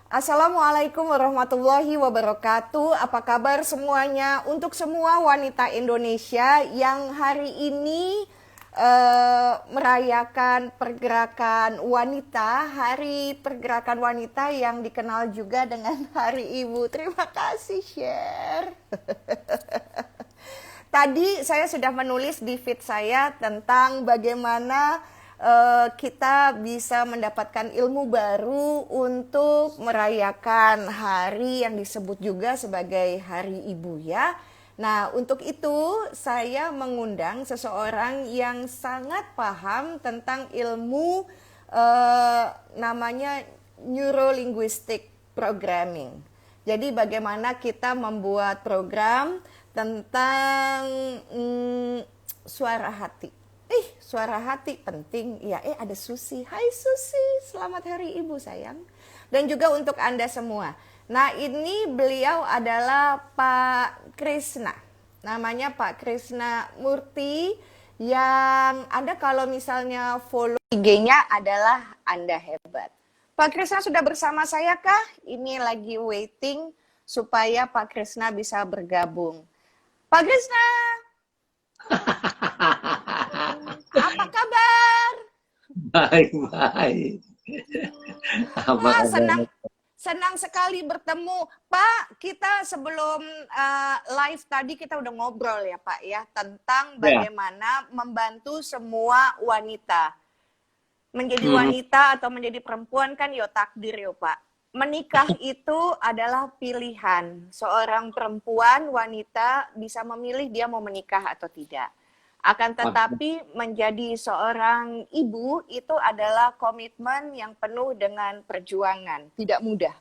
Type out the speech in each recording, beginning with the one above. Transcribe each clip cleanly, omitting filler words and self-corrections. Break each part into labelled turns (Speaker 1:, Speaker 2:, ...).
Speaker 1: Assalamualaikum warahmatullahi wabarakatuh. Apa kabar semuanya? Untuk semua wanita Indonesia yang hari ini merayakan pergerakan wanita, Hari Pergerakan Wanita yang dikenal juga dengan Hari Ibu. Terima kasih, share. Tadi saya sudah menulis di feed saya tentang bagaimana kita bisa mendapatkan ilmu baru untuk merayakan hari yang disebut juga sebagai Hari Ibu ya. Nah, untuk itu saya mengundang seseorang yang sangat paham tentang ilmu namanya Neurolinguistic Programming. Jadi bagaimana kita membuat program tentang suara hati. Suara hati penting. Ya, ada Susi. Hai Susi, selamat Hari Ibu sayang. Dan juga untuk Anda semua. Nah, ini beliau adalah Pak Krisna. Namanya Pak Krisna Murty yang Anda kalau misalnya follow IG-nya adalah Anda hebat. Pak Krisna sudah bersama saya kah? Ini lagi waiting supaya Pak Krisna bisa bergabung. Pak Krisna, apa kabar?
Speaker 2: Baik. Apa
Speaker 1: Wah,
Speaker 2: kabar?
Speaker 1: senang sekali bertemu. Pak, kita sebelum live tadi kita udah ngobrol ya Pak ya, tentang
Speaker 2: Ya.
Speaker 1: bagaimana membantu semua wanita. Menjadi
Speaker 2: Hmm.
Speaker 1: wanita atau menjadi perempuan kan yo takdir yo Pak. Menikah itu adalah pilihan. Seorang perempuan, wanita bisa memilih dia mau menikah atau tidak. Akan tetapi menjadi seorang ibu itu adalah komitmen yang penuh dengan perjuangan. Tidak mudah.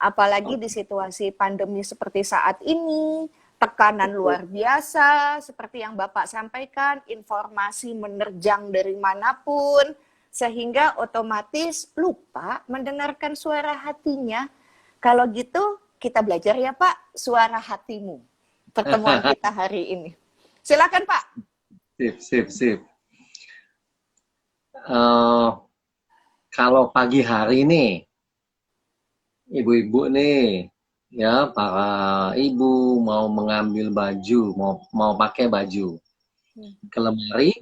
Speaker 1: Apalagi di situasi pandemi seperti saat ini, tekanan luar biasa, seperti yang Bapak sampaikan, informasi menerjang dari manapun, sehingga otomatis lupa mendengarkan suara hatinya. Kalau gitu, kita belajar ya Pak, suara hatimu. Pertemuan kita hari ini. Silakan Pak.
Speaker 2: Sip. Eh, Kalau pagi hari nih, ibu-ibu nih, ya para ibu mau mengambil baju, mau pakai baju ke lemari,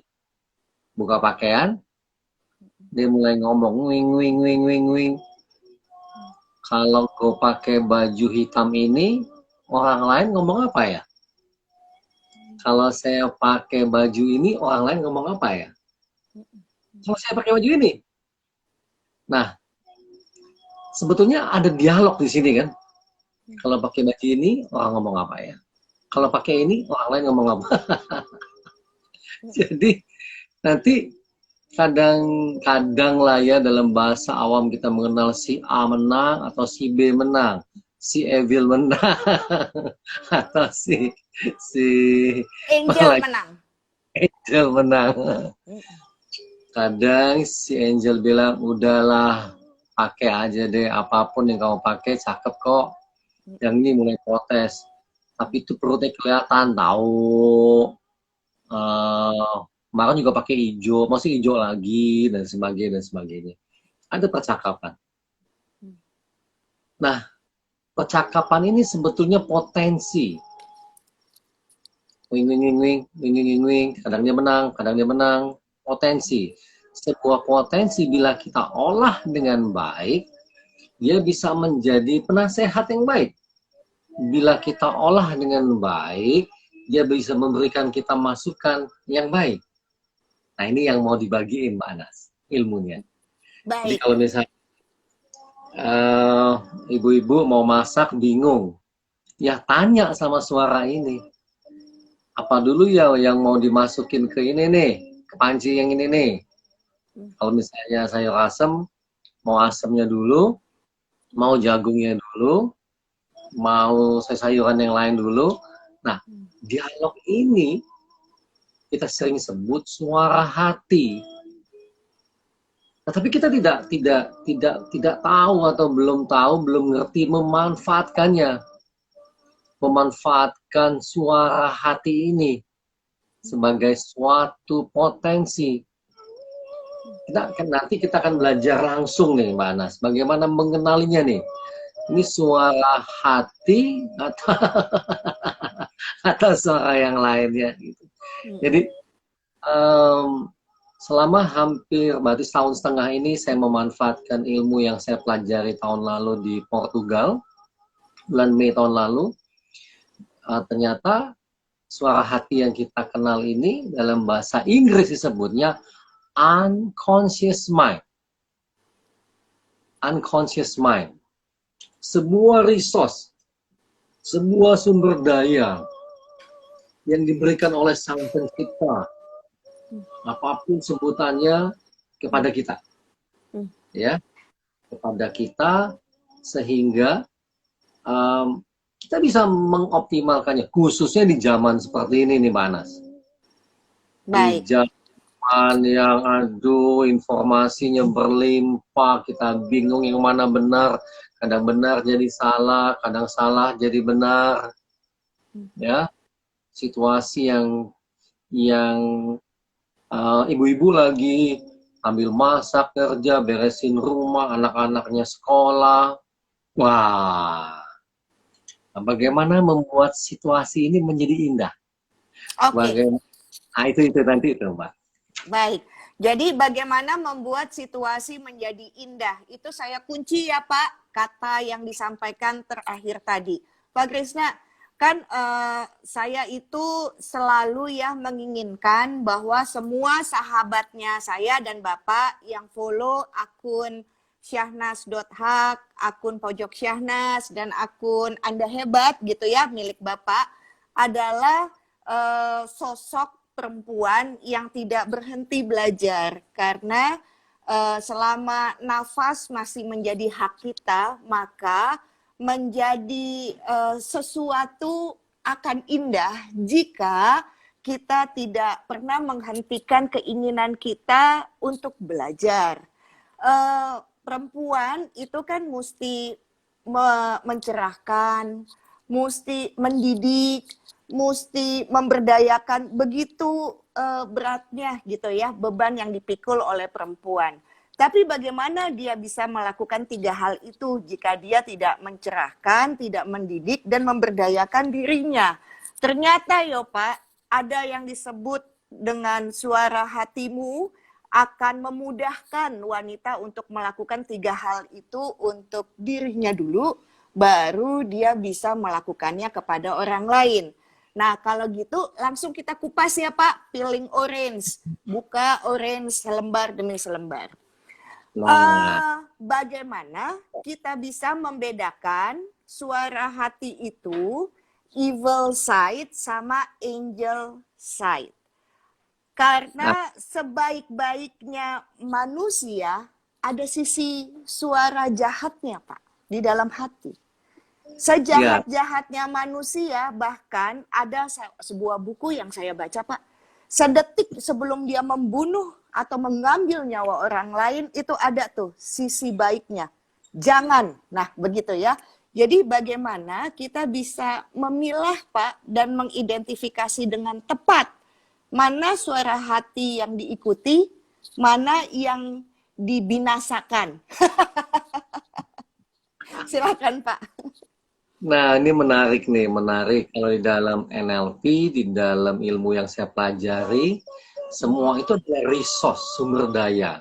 Speaker 2: buka pakaian, dia mulai ngomong wing wing wing wing wing. Kalau gue pakai baju hitam ini, orang lain ngomong apa ya? Kalau saya pakai baju ini, orang lain ngomong apa ya? Kalau saya pakai baju ini. Nah, sebetulnya ada dialog di sini kan. Kalau pakai baju ini, orang ngomong apa ya? Kalau pakai ini, orang lain ngomong apa? Jadi, nanti kadang-kadang lah ya dalam bahasa awam kita mengenal si A menang atau si B menang. Si Evil menang atau si
Speaker 1: Angel menang.
Speaker 2: Angel menang. Kadang si Angel bilang, udahlah, pakai aja deh, apapun yang kamu pakai, cakep kok. Yang ini mulai protes. Tapi itu perutnya kelihatan, tahu. Kemarin juga pakai hijau, masih hijau lagi, dan sebagainya. Ada percakapan. Nah, percakapan ini sebetulnya potensi. Wing, kadang dia menang, potensi. Sebuah potensi bila kita olah dengan baik, dia bisa menjadi penasehat yang baik. Bila kita olah dengan baik, dia bisa memberikan kita masukan yang baik. Nah, ini yang mau dibagiin Mbak Anas, ilmunya. Jadi
Speaker 1: Baik.
Speaker 2: kalau misalnya ibu-ibu mau masak bingung, ya tanya sama suara ini. Apa dulu ya yang mau dimasukin ke ini nih, ke panci yang ini nih. Kalau misalnya sayur asem, mau asemnya dulu, mau jagungnya dulu, mau sayuran yang lain dulu. Nah, dialog ini kita sering sebut suara hati. Nah, tapi kita tidak tahu atau belum ngerti memanfaatkannya. Memanfaatkan suara hati ini sebagai suatu potensi. Nanti kita akan belajar langsung nih Mbak Anas, bagaimana mengenalinya nih. Ini suara hati atau atau suara yang lainnya gitu. Jadi selama hampir berarti setahun setengah ini saya memanfaatkan ilmu yang saya pelajari tahun lalu di Portugal, bulan Mei tahun lalu. Ternyata suara hati yang kita kenal ini dalam bahasa Inggris disebutnya unconscious mind. Unconscious mind. Sebuah resource, sebuah sumber daya yang diberikan oleh Sang Pencipta, apapun sebutannya, kepada kita, ya, kepada kita, sehingga kita bisa mengoptimalkannya, khususnya di zaman seperti ini nih, Mbak Anas.
Speaker 1: Baik.
Speaker 2: Di zaman yang aduh informasinya berlimpah, kita bingung yang mana benar, kadang benar jadi salah, kadang salah jadi benar, ya. Situasi yang ibu-ibu lagi ambil masak, kerja, beresin rumah, anak-anaknya sekolah. Wah, bagaimana membuat situasi ini menjadi indah?
Speaker 1: Oke.
Speaker 2: Itu nanti itu, Mbak.
Speaker 1: Baik. Jadi bagaimana membuat situasi menjadi indah? Itu saya kunci ya Pak, kata yang disampaikan terakhir tadi. Pak Krisna, kan saya itu selalu ya menginginkan bahwa semua sahabatnya saya dan Bapak yang follow akun syahnas.haq, akun pojok syahnas, dan akun Anda Hebat gitu ya, milik Bapak, adalah sosok perempuan yang tidak berhenti belajar. Karena selama nafas masih menjadi hak kita, maka menjadi sesuatu akan indah jika kita tidak pernah menghentikan keinginan kita untuk belajar. Perempuan itu kan mesti mencerahkan, mesti mendidik, mesti memberdayakan, begitu beratnya gitu ya beban yang dipikul oleh perempuan. Tapi bagaimana dia bisa melakukan 3 hal itu jika dia tidak mencerahkan, tidak mendidik, dan memberdayakan dirinya? Ternyata ya Pak, ada yang disebut dengan suara hatimu akan memudahkan wanita untuk melakukan 3 hal itu untuk dirinya dulu, baru dia bisa melakukannya kepada orang lain. Nah, kalau gitu langsung kita kupas ya Pak, peeling orange. Buka orange selembar demi selembar. Bagaimana kita bisa membedakan suara hati itu evil side sama angel side? Karena sebaik-baiknya manusia ada sisi suara jahatnya Pak di dalam hati. Sejahat-jahatnya manusia, bahkan ada sebuah buku yang saya baca Pak, sedetik sebelum dia membunuh atau mengambil nyawa orang lain, itu ada tuh sisi baiknya. Jangan, nah begitu ya. Jadi bagaimana kita bisa memilah Pak dan mengidentifikasi dengan tepat mana suara hati yang diikuti, mana yang dibinasakan. Silakan Pak.
Speaker 2: Nah, ini menarik nih, menarik. Kalau di dalam NLP, di dalam ilmu yang saya pelajari, semua itu adalah resource, sumber daya.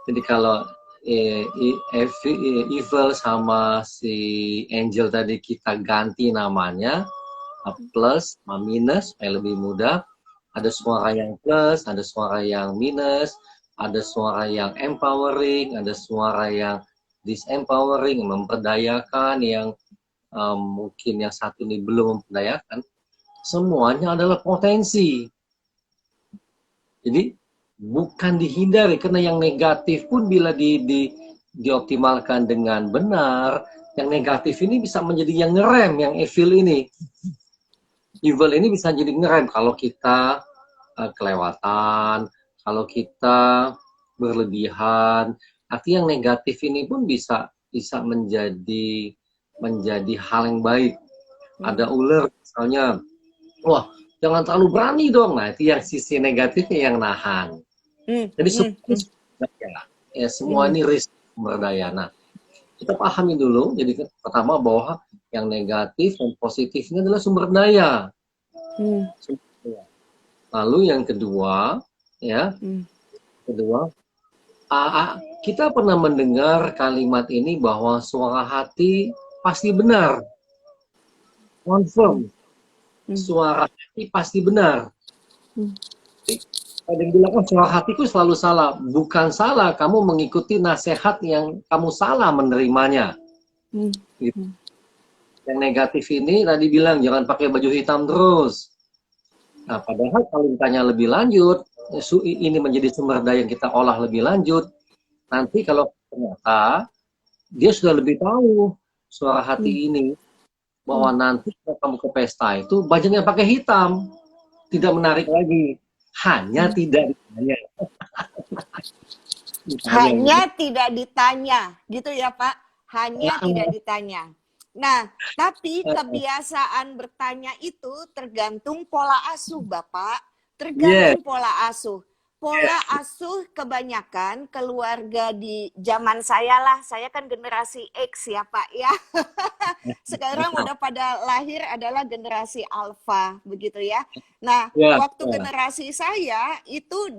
Speaker 2: Jadi kalau evil sama si angel tadi kita ganti namanya, plus sama minus, supaya lebih mudah. Ada suara yang plus, ada suara yang minus, ada suara yang empowering, ada suara yang disempowering, memperdayakan, yang mungkin yang satu ini belum memperdayakan. Semuanya adalah potensi. Jadi bukan dihindari, karena yang negatif pun bila dioptimalkan dengan benar, yang negatif ini bisa menjadi yang ngerem, yang evil ini. Evil ini bisa jadi ngerem kalau kita kelewatan, kalau kita berlebihan. Artinya yang negatif ini pun bisa menjadi hal yang baik. Ada ular misalnya, wah jangan terlalu berani dong. Nah itu yang sisi negatifnya yang nahan. Jadi semua ini risk berdaya. Nah, Kita pahami dulu. Jadi pertama bahwa yang negatif dan positif ini adalah sumber daya. Lalu yang kedua, ya, kedua, kita pernah mendengar kalimat ini bahwa suara hati pasti benar. Confirm. Suara hati pasti benar. Ada yang bilang, oh, suara hatiku selalu salah. Bukan salah, kamu mengikuti nasihat yang kamu salah menerimanya. Gitu. Yang negatif ini tadi bilang, jangan pakai baju hitam terus. Nah, padahal kalau ditanya lebih lanjut, ini menjadi sumber daya yang kita olah lebih lanjut. Nanti kalau ternyata dia sudah lebih tahu suara hati ini, bahwa nanti kalau kamu ke pesta itu bajunya pakai hitam, tidak menarik lagi, hanya tidak ditanya.
Speaker 1: Hanya tidak ditanya, gitu ya Pak? Hanya tidak ditanya. Nah, tapi kebiasaan bertanya itu tergantung pola asuh, Bapak. Tergantung pola asuh. Pola asuh kebanyakan keluarga di zaman saya lah. Saya kan generasi X ya, Pak ya. Sekarang udah pada lahir adalah generasi Alpha, begitu ya. Nah, waktu generasi saya itu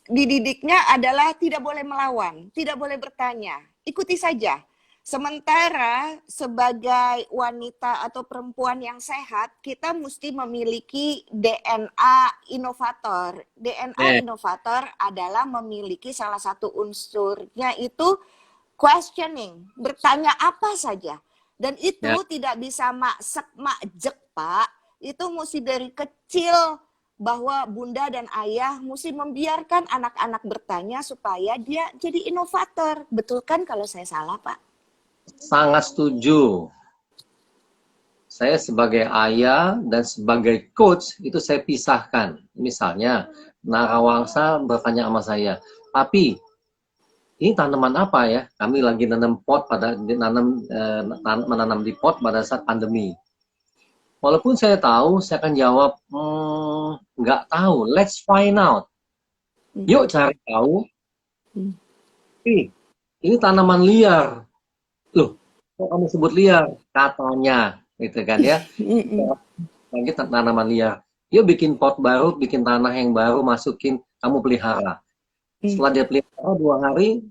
Speaker 1: dididiknya adalah tidak boleh melawan, tidak boleh bertanya, ikuti saja. Sementara sebagai wanita atau perempuan yang sehat, kita mesti memiliki DNA inovator. DNA inovator adalah memiliki salah satu unsurnya itu questioning, bertanya apa saja. Dan itu tidak bisa maksek makjek, Pak. Itu mesti dari kecil bahwa bunda dan ayah mesti membiarkan anak-anak bertanya supaya dia jadi inovator. Betul kan kalau saya salah, Pak?
Speaker 2: Sangat setuju. Saya sebagai ayah dan sebagai coach itu saya pisahkan. Misalnya Narawangsa bertanya sama saya, tapi ini tanaman apa ya? Kami lagi menanam di pot pada saat pandemi. Walaupun saya tahu, saya akan jawab, nggak tahu. Let's find out. Yuk cari tahu. Ini tanaman liar. Loh, kok kamu sebut liar? Katanya, gitu kan ya. Lagi tanaman liar. Yuk bikin pot baru, bikin tanah yang baru, masukin, kamu pelihara. Setelah dia pelihara 2 hari,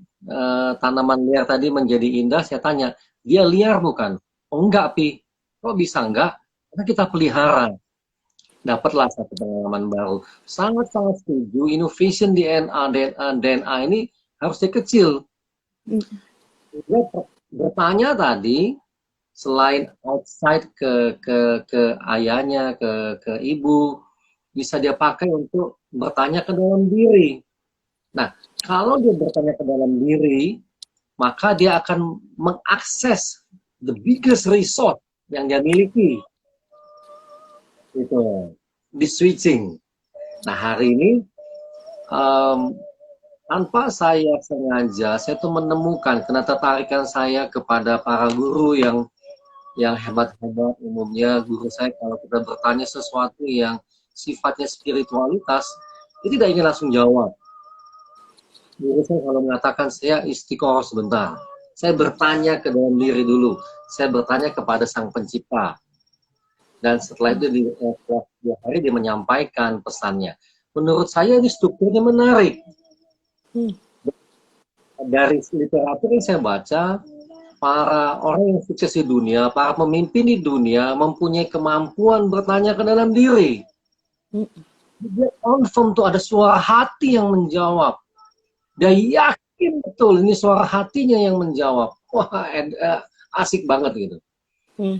Speaker 2: tanaman liar tadi menjadi indah, saya tanya, dia liar bukan? Oh enggak, Pi. Kok bisa enggak? Karena kita pelihara. Dapatlah satu pengalaman baru. Sangat-sangat setuju, innovation DNA ini harus dari kecil. Bertanya tadi, selain outside ke ayahnya, ke ibu, bisa dia pakai untuk bertanya ke dalam diri. Nah, kalau dia bertanya ke dalam diri, maka dia akan mengakses the biggest resource yang dia miliki. Itu di switching. Nah, hari ini tanpa saya sengaja, saya tuh menemukan ketertarikan saya kepada para guru yang hebat-hebat. Umumnya guru saya kalau kita bertanya sesuatu yang sifatnya spiritualitas, dia tidak ingin langsung jawab. Guru saya kalau mengatakan, saya istiqoroh sebentar. Saya bertanya ke dalam diri dulu. Saya bertanya kepada Sang Pencipta. Dan setelah itu di 2 hari dia menyampaikan pesannya. Menurut saya ini strukturnya menarik. Dari literatur yang saya baca, para orang yang sukses di dunia, para pemimpin di dunia mempunyai kemampuan bertanya ke dalam diri. Dia confirm tuh ada suara hati yang menjawab. Dia yakin betul ini suara hatinya yang menjawab. Wah, asik banget gitu.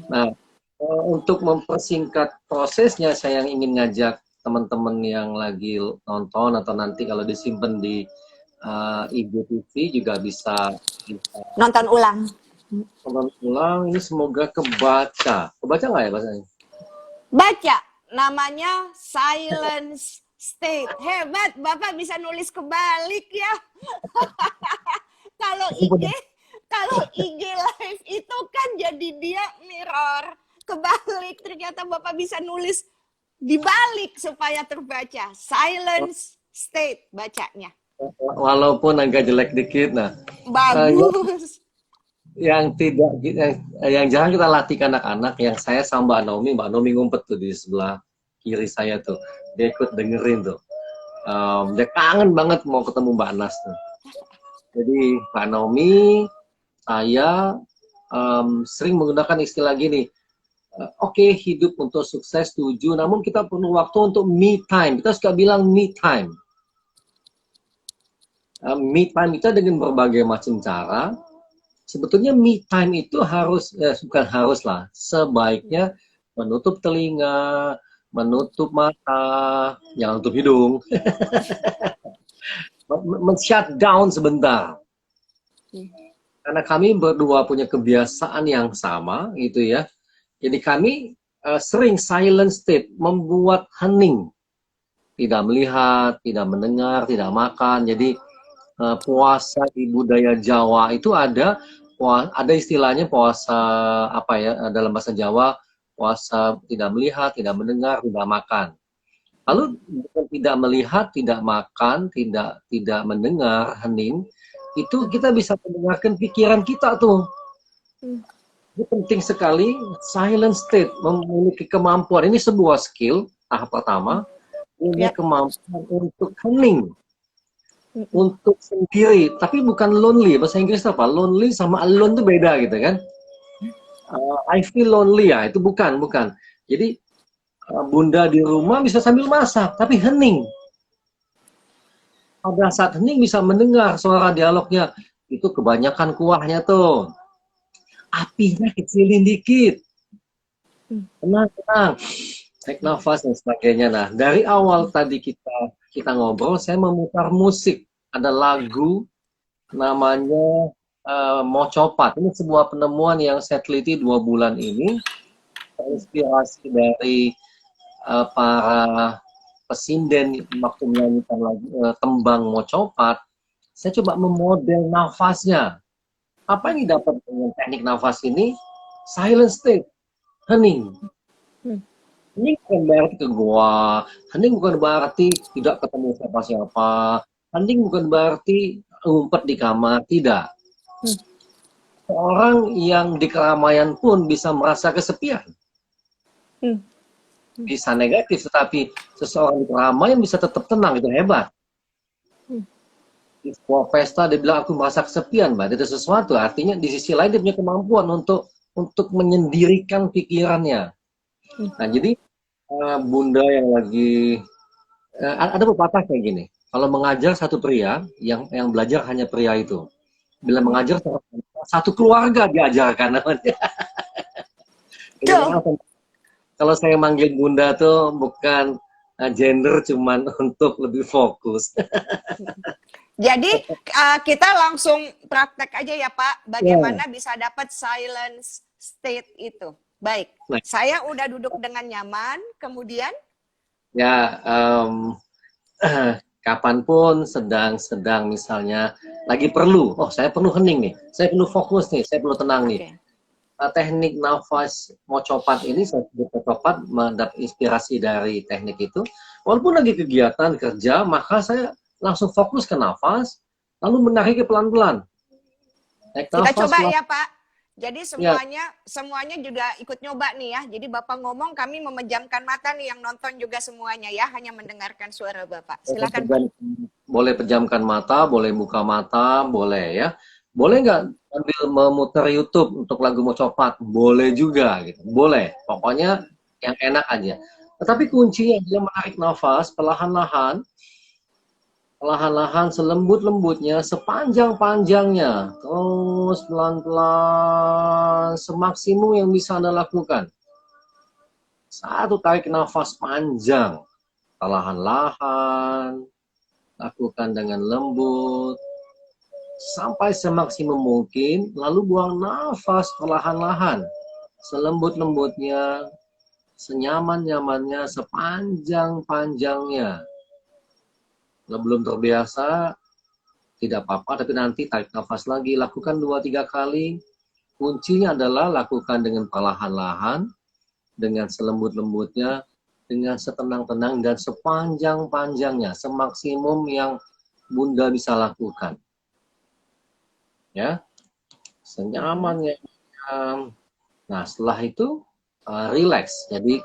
Speaker 2: Nah, untuk mempersingkat prosesnya, saya yang ingin ngajak teman-teman yang lagi nonton atau nanti kalau disimpan di Ibu TV juga bisa
Speaker 1: nonton ulang.
Speaker 2: Nonton ulang. Ini semoga kebaca. Kebaca nggak ya bahasanya?
Speaker 1: Baca. Namanya Silence State. Hebat, Bapak bisa nulis kebalik ya. Kalau IG live itu kan jadi dia mirror kebalik. Ternyata Bapak bisa nulis dibalik supaya terbaca. Silence State bacanya.
Speaker 2: walaupun agak jelek dikit. Nah,
Speaker 1: Bagus.
Speaker 2: yang jarang kita latih ke anak-anak, yang saya sama Mbak Naomi ngumpet tuh di sebelah kiri saya tuh, dia ikut dengerin tuh. Dia kangen banget mau ketemu Mbak Nas tuh. Jadi Mbak Naomi, saya sering menggunakan istilah gini, oke, hidup untuk sukses setuju, namun kita perlu waktu untuk me time. Kita suka bilang me time. Me time itu dengan berbagai macam cara. Sebetulnya me time itu harus, bukan harus lah, sebaiknya menutup telinga, menutup mata, jangan tutup hidung, men-shut down sebentar. Karena kami berdua punya kebiasaan yang sama, gitu ya. Jadi kami sering silent state, membuat hening, tidak melihat, tidak mendengar, tidak makan. Jadi puasa di budaya Jawa itu ada istilahnya puasa apa ya, dalam bahasa Jawa, puasa tidak melihat, tidak mendengar, tidak makan. Lalu tidak melihat, tidak makan, tidak mendengar, hening, itu kita bisa mendengarkan pikiran kita tuh. Ini penting sekali, silent state, memiliki kemampuan. Ini sebuah skill, tahap pertama, punya kemampuan untuk hening, untuk sendiri, tapi bukan lonely. Bahasa Inggris apa? Lonely sama alone itu beda gitu kan. I feel lonely ya, itu bukan. Jadi bunda di rumah bisa sambil masak, tapi hening. Pada saat hening bisa mendengar suara dialognya. Itu kebanyakan kuahnya tuh. Apinya kecilin dikit. Tenang. Tarik nafas dan sebagainya. Nah, dari awal tadi kita ngobrol, saya memutar musik. Ada lagu namanya Mocopat. Ini sebuah penemuan yang saya teliti 2 bulan ini. Terinspirasi dari para pesinden waktu menyanyikan tembang Mocopat. Saya coba memodel nafasnya. Apa yang didapat dengan teknik nafas ini? Silent state, hening. Hening bukan berarti ke gua, hening bukan berarti tidak ketemu siapa-siapa, hening bukan berarti ngumpet di kamar, tidak. Orang yang di keramaian pun bisa merasa kesepian. Bisa negatif, tetapi seseorang di keramaian bisa tetap tenang, itu hebat. Di sebuah pesta dia bilang aku merasa kesepian, Mbak. Ada sesuatu, artinya di sisi lain dia punya kemampuan untuk menyendirikan pikirannya. Nah, jadi bunda yang lagi ada pepatah kayak gini. Kalau mengajar satu pria, yang belajar hanya pria itu. Bila mengajar satu keluarga diajarkan namanya. Kalau saya manggil bunda tuh bukan gender, cuman untuk lebih fokus.
Speaker 1: Jadi kita langsung praktek aja ya Pak, bagaimana bisa dapat silence state itu. Baik, saya udah duduk dengan nyaman, kemudian?
Speaker 2: Ya, kapanpun sedang misalnya lagi perlu, saya perlu hening nih, saya perlu fokus nih, saya perlu tenang nih. Teknik nafas Mocopat ini, saya sebut Mocopat, mendapat inspirasi dari teknik itu. Walaupun lagi kegiatan kerja, maka saya langsung fokus ke nafas, lalu menariknya pelan-pelan.
Speaker 1: Kita coba ya Pak. Jadi semuanya juga ikut nyoba nih ya. Jadi Bapak ngomong, kami memejamkan mata nih, yang nonton juga semuanya ya, hanya mendengarkan suara Bapak. Silakan Pak.
Speaker 2: Boleh pejamkan mata, boleh buka mata, boleh ya. Boleh nggak sambil memutar YouTube untuk lagu Mocopat? Boleh juga gitu. Boleh. Pokoknya yang enak aja. Tetapi kuncinya adalah menarik nafas perlahan-lahan, selembut-lembutnya, sepanjang-panjangnya, terus pelan-pelan, semaksimum yang bisa Anda lakukan. Satu, tarik nafas panjang, perlahan-lahan, lakukan dengan lembut, sampai semaksimum mungkin, lalu buang nafas perlahan-lahan, selembut-lembutnya, senyaman-nyamannya, sepanjang-panjangnya. Kalau belum terbiasa, tidak apa-apa, tapi nanti tarik nafas lagi, lakukan 2-3 kali. Kuncinya adalah lakukan dengan perlahan-lahan, dengan selembut-lembutnya, dengan setenang-tenang dan sepanjang-panjangnya, semaksimum yang Bunda bisa lakukan. Ya, senyaman ya. Nah, setelah itu relax. Jadi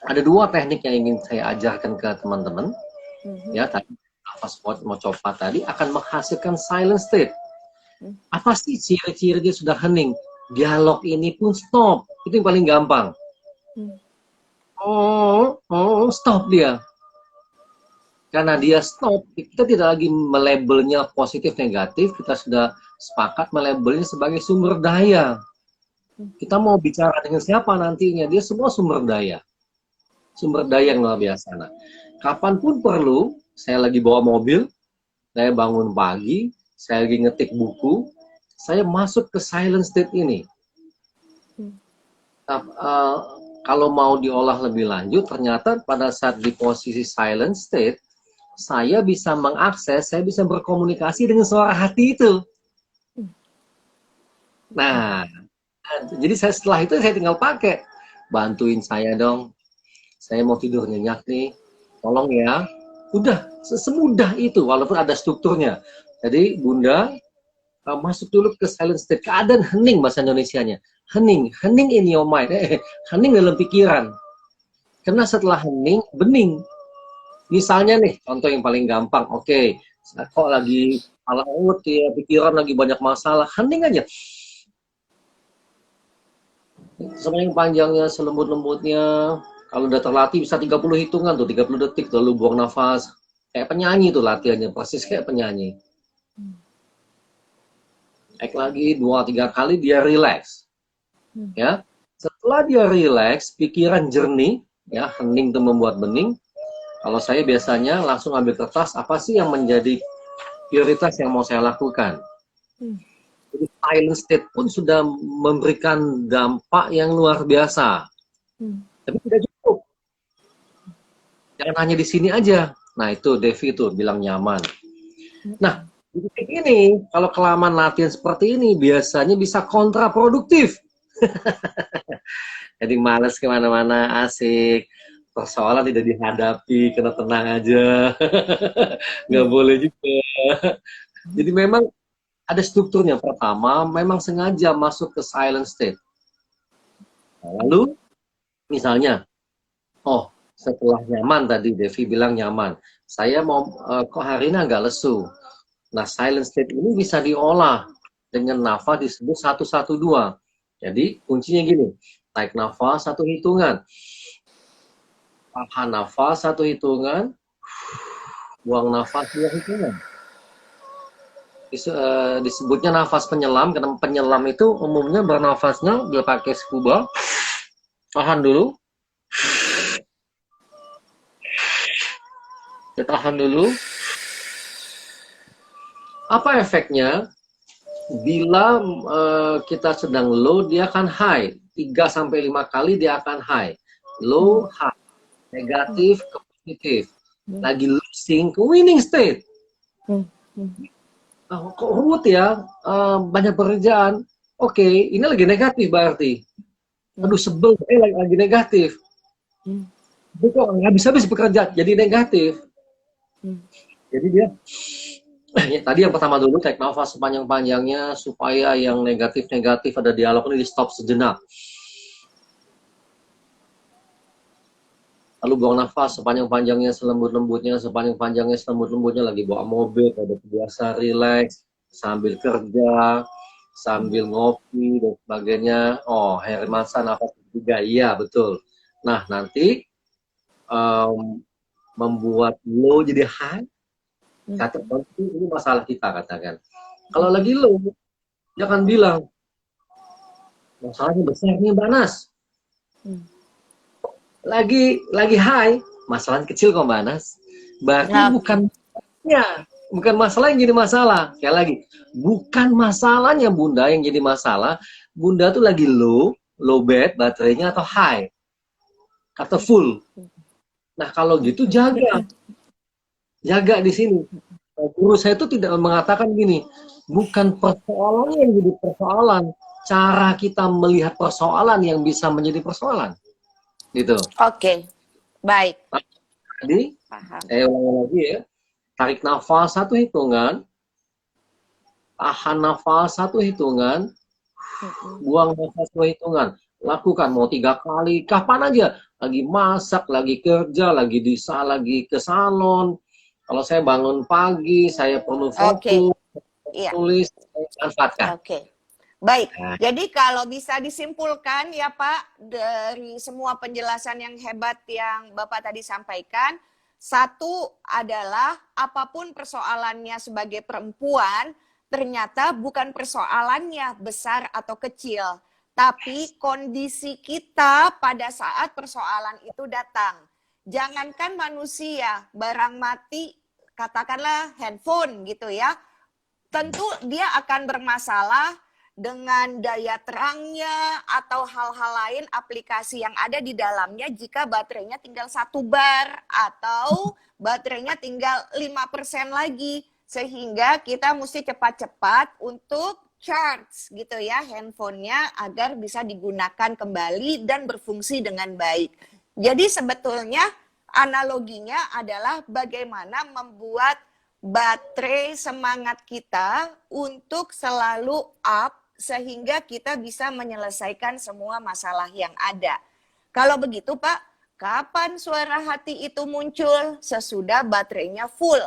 Speaker 2: ada dua teknik yang ingin saya ajarkan ke teman-teman. Ya, tadi nafas mocopat tadi akan menghasilkan silent state. Apa sih ciri-ciri dia sudah hening? Dialog ini pun stop. Itu yang paling gampang. Stop dia. Karena dia stop, kita tidak lagi melabelnya positif negatif, kita sudah sepakat melabelnya sebagai sumber daya. Kita mau bicara dengan siapa nantinya, dia semua sumber daya. Sumber daya yang luar biasa. Nah, kapanpun perlu, saya lagi bawa mobil, saya bangun pagi, saya lagi ngetik buku, saya masuk ke silent state ini. Kalau mau diolah lebih lanjut, ternyata pada saat di posisi silent state, saya bisa mengakses, saya bisa berkomunikasi dengan suara hati itu. Nah, jadi setelah itu saya tinggal pakai, bantuin saya dong. Saya mau tidur nyenyak nih, tolong ya. Udah, semudah itu, walaupun ada strukturnya. Jadi Bunda masuk dulu ke silent state, keadaan hening bahasa Indonesianya. Hening in your mind, hening dalam pikiran. Karena setelah hening, bening. Misalnya nih, contoh yang paling gampang, oke, kok lagi alaut ya, pikiran lagi banyak masalah, hening aja. Sepanjang panjangnya, selembut-lembutnya. Kalau udah terlatih bisa 30 hitungan tuh, 30 detik, lalu buang nafas. Kayak penyanyi tuh latihannya, persis kayak penyanyi. Naik lagi 2-3 kali dia relax. Ya. Setelah dia relax, pikiran jernih, ya, hening itu membuat bening. Kalau saya biasanya langsung ambil kertas, apa sih yang menjadi prioritas yang mau saya lakukan. Jadi silent state pun sudah memberikan dampak yang luar biasa. Tapi tidak cukup. Jangan hanya di sini aja. Nah itu Devi tuh bilang nyaman. Nah, di titik ini, kalau kelamaan latihan seperti ini, biasanya bisa kontraproduktif. Jadi males kemana-mana, asik. Persoalan tidak dihadapi, kena tenang aja. Nggak boleh juga. Jadi memang ada strukturnya. Pertama, memang sengaja masuk ke silent state. Lalu, misalnya, setelah nyaman tadi, Devi bilang nyaman. Saya mau, kok hari ini agak lesu. Nah, silent state ini bisa diolah dengan nafas disebut 112. Jadi, kuncinya gini, tarik nafas 1 hitungan. Tahan nafas 1 hitungan, buang nafas 2 hitungan. Disebutnya nafas penyelam, karena penyelam itu umumnya bernafasnya dia pakai scuba. Tahan dulu. Kita tahan dulu. Apa efeknya? Bila kita sedang low, dia akan high. 3-5 kali dia akan high. Low, high. Negatif ke positif. Lagi losing ke winning state. Kok ruwet ya? Banyak pekerjaan. Oke, ini lagi negatif berarti. Aduh sebel, lagi negatif. Kok nggak bisa-bisa bekerja, jadi negatif. Jadi dia, tadi yang pertama dulu, tarik nafas sepanjang-panjangnya, supaya yang negatif-negatif ada dialog ini di stop sejenak. Lalu buang nafas sepanjang-panjangnya, selembut-lembutnya, sepanjang-panjangnya, selembut-lembutnya, lagi bawa mobil, ada biasa relax, sambil kerja, sambil ngopi, dan sebagainya. Hermansa nafas ketiga, iya betul. Nah, nanti membuat low jadi high, kata ini masalah kita katakan. Kalau lagi low, jangan bilang, masalahnya besar nih Mbak Nas. Lagi high, masalahnya kecil kok Mbak Nas. Berarti bukan masalah yang jadi masalah. Sekali lagi, bukan masalahnya Bunda yang jadi masalah. Bunda tuh lagi low bed baterainya atau high atau full. Nah kalau gitu jaga di sini. Guru saya itu tidak mengatakan gini, bukan persoalannya yang jadi persoalan, cara kita melihat persoalan yang bisa menjadi persoalan. Gitu.
Speaker 1: Oke, baik.
Speaker 2: Jadi, saya ulangi lagi ya. tarik nafas 1 hitungan, tahan nafas 1 hitungan, buang nafas 2 hitungan. Lakukan mau 3 kali, kapan aja. Lagi masak, lagi kerja, lagi ke salon. Kalau saya bangun pagi, saya perlu fokus, tulis, manfaatkan.
Speaker 1: Baik, jadi kalau bisa disimpulkan ya Pak, dari semua penjelasan yang hebat yang Bapak tadi sampaikan, satu adalah apapun persoalannya sebagai perempuan, ternyata bukan persoalannya besar atau kecil, tapi kondisi kita pada saat persoalan itu datang. Jangankan manusia, barang mati, katakanlah handphone gitu ya, tentu dia akan bermasalah dengan daya terangnya atau hal-hal lain aplikasi yang ada di dalamnya jika baterainya tinggal 1 bar atau baterainya tinggal 5% lagi. Sehingga kita mesti cepat-cepat untuk charge gitu ya handphonenya agar bisa digunakan kembali dan berfungsi dengan baik. Jadi sebetulnya analoginya adalah bagaimana membuat baterai semangat kita untuk selalu up sehingga kita bisa menyelesaikan semua masalah yang ada. Kalau begitu Pak, kapan suara hati itu muncul? Sesudah baterainya full.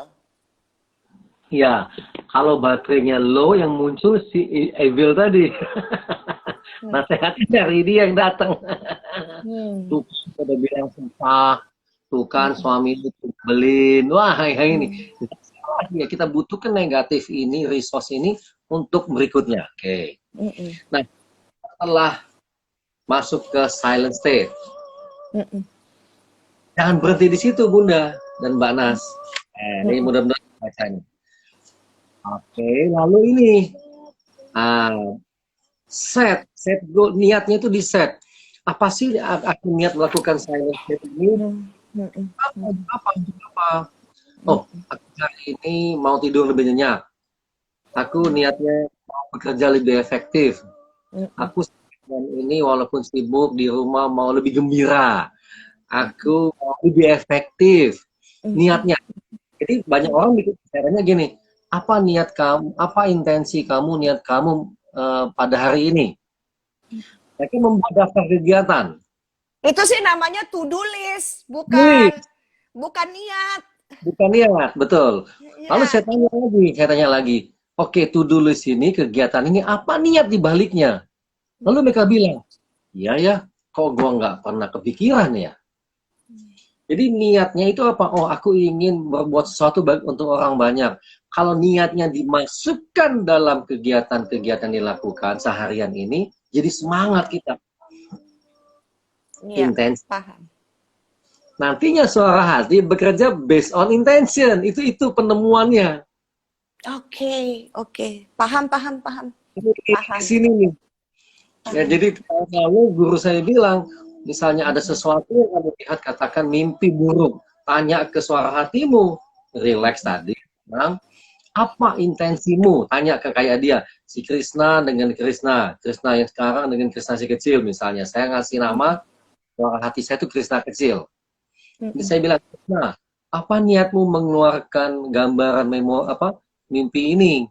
Speaker 2: Ya, kalau baterainya low yang muncul si Evil tadi. Nasihatnya dari dia yang datang. Tuh, udah bilang sumpah. Tuh kan suami itu belin. Wah, yang ini. Ya, kita butuhkan negatif ini, resource ini untuk berikutnya. Oke. Nah, setelah masuk ke silent state, jangan berhenti di situ, Bunda dan Mbak Nas. Ini mudah-mudahan bacanya. Oke, lalu ini set goal, niatnya itu di set. Apa sih aku niat melakukan silent state ini? Apa? Oh, aku hari ini mau tidur lebih nyenyak. Aku niatnya mau bekerja lebih efektif. Aku ini walaupun sibuk di rumah mau lebih gembira. Aku mau lebih efektif. Niatnya. Jadi banyak orang bikin caranya gini. Apa niat kamu? Apa intensi kamu? Niat kamu pada hari ini? Mereka membuat daftar kegiatan.
Speaker 1: Itu sih namanya to-do list, bukan niat.
Speaker 2: Bukan niat, betul. Lalu saya tanya lagi. Oke, to-do list ini, kegiatan ini, apa niat di baliknya? Lalu mereka bilang, iya ya, kok gua nggak pernah kepikiran ya? Jadi niatnya itu apa? Oh, aku ingin berbuat sesuatu baik untuk orang banyak. Kalau niatnya dimasukkan dalam kegiatan-kegiatan dilakukan seharian ini, jadi semangat kita. Intens.
Speaker 1: Paham.
Speaker 2: Nantinya suara hati bekerja based on intention. Itu penemuannya.
Speaker 1: Oke. Paham.
Speaker 2: Sini nih. Ya, jadi kalau guru saya bilang, misalnya ada sesuatu yang kamu lihat, katakan mimpi buruk, tanya ke suara hatimu, relax tadi, bilang, apa intensimu? Tanya ke kayak dia, si Krishna dengan Krishna yang sekarang dengan Krishna si kecil misalnya. Saya ngasih nama, suara hati saya itu Krishna kecil. Jadi saya bilang, nah, apa niatmu mengeluarkan gambaran mimpi ini?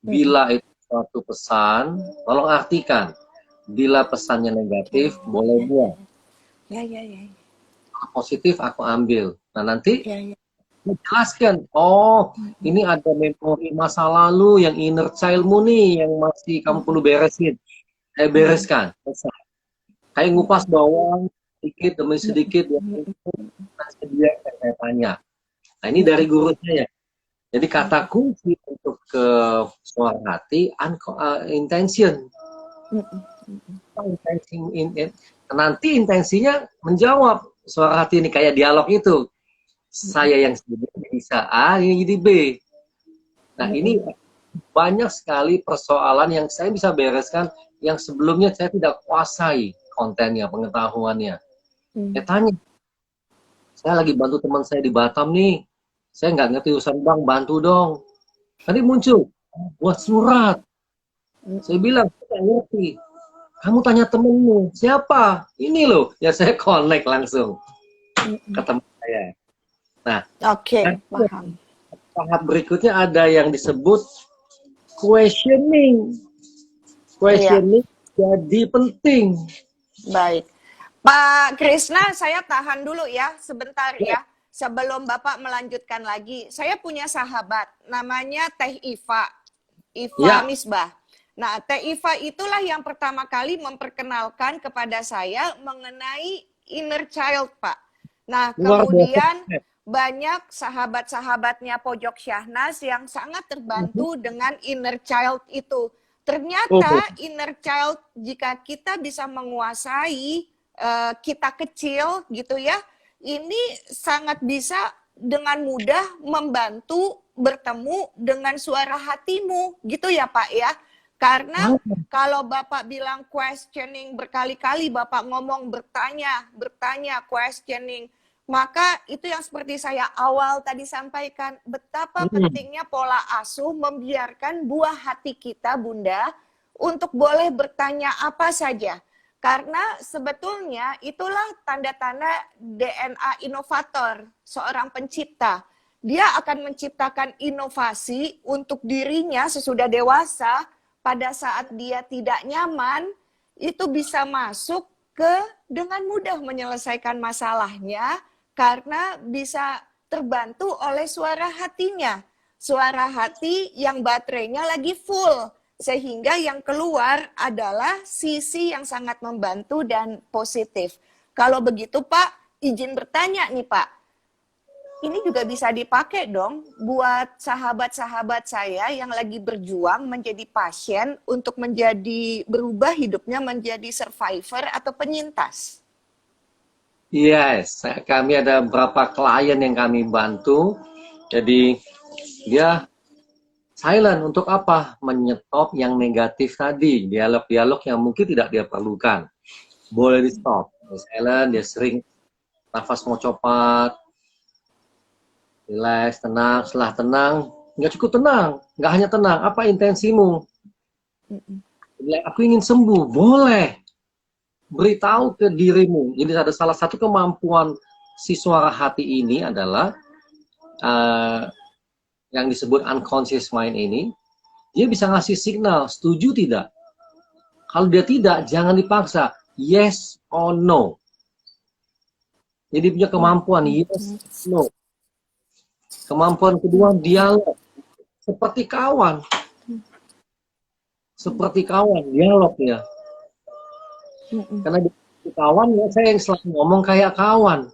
Speaker 2: Bila itu suatu pesan, tolong artikan. Bila pesannya negatif, boleh buang.
Speaker 1: Ya.
Speaker 2: Positif aku ambil. Nah nanti jelaskan. Oh, ini ada memori masa lalu yang inner childmu nih, yang masih kamu perlu beresin. Saya bereskan. Kayak ngupas bawang sedikit demi sedikit. Saya tanya. Nah ini dari guru saya. Jadi kata kunci untuk ke suara hati, intention. Nanti intensinya menjawab suara hati ini kayak dialog itu. Saya yang sebelumnya bisa A, ini jadi B. Nah ini banyak sekali persoalan yang saya bisa bereskan yang sebelumnya saya tidak kuasai kontennya, pengetahuannya. Saya tanya, saya lagi bantu teman saya di Batam nih. Saya nggak ngerti urusan bank, bantu dong. Nanti muncul, buat surat. Saya bilang, saya nggak ngerti. Kamu tanya temenmu, siapa? Ini loh, ya saya connect langsung ke teman saya. Nah,
Speaker 1: paham.
Speaker 2: tahap berikutnya ada yang disebut questioning. Questioning jadi penting.
Speaker 1: Baik. Pak Krisna, saya tahan dulu ya, sebentar ya. Sebelum Bapak melanjutkan lagi, saya punya sahabat, namanya Teh Iva. Iva Misbah. Nah, Teh Iva itulah yang pertama kali memperkenalkan kepada saya mengenai inner child, Pak. Nah, kemudian banyak sahabat-sahabatnya Pojok Syahnas yang sangat terbantu dengan inner child itu. Ternyata inner child, jika kita bisa menguasai kita kecil gitu ya, ini sangat bisa dengan mudah membantu bertemu dengan suara hatimu gitu ya Pak ya. Karena kalau Bapak bilang questioning berkali-kali, Bapak ngomong bertanya, questioning, maka itu yang seperti saya awal tadi sampaikan, betapa pentingnya pola asuh membiarkan buah hati kita, Bunda, untuk boleh bertanya apa saja. Karena sebetulnya itulah tanda-tanda DNA inovator, seorang pencipta. Dia akan menciptakan inovasi untuk dirinya sesudah dewasa. Pada saat dia tidak nyaman, itu bisa masuk dengan mudah menyelesaikan masalahnya karena bisa terbantu oleh suara hatinya. Suara hati yang baterainya lagi full. Sehingga yang keluar adalah sisi yang sangat membantu dan positif. Kalau begitu Pak, izin bertanya nih Pak. Ini juga bisa dipakai dong buat sahabat-sahabat saya yang lagi berjuang menjadi pasien untuk berubah hidupnya menjadi survivor atau penyintas.
Speaker 2: Yes, kami ada beberapa klien yang kami bantu. Jadi dia silent untuk apa? Menyetop yang negatif tadi, dialog-dialog yang mungkin tidak dia perlukan. Boleh di stop. Dia silent, dia sering nafas mau cepat, relax, tenang. Setelah tenang, nggak cukup tenang, nggak hanya tenang. Apa intensimu? Aku ingin sembuh, boleh. Beritahu ke dirimu. Jadi ada salah satu kemampuan si suara hati ini adalah yang disebut unconscious mind ini, dia bisa ngasih signal, setuju tidak? Kalau dia tidak, jangan dipaksa. Yes or no. Jadi punya kemampuan yes, no. Kemampuan kedua, dialog. Seperti kawan. Seperti kawan, dialog ya. Karena di kawan, ya saya yang selalu ngomong kayak kawan.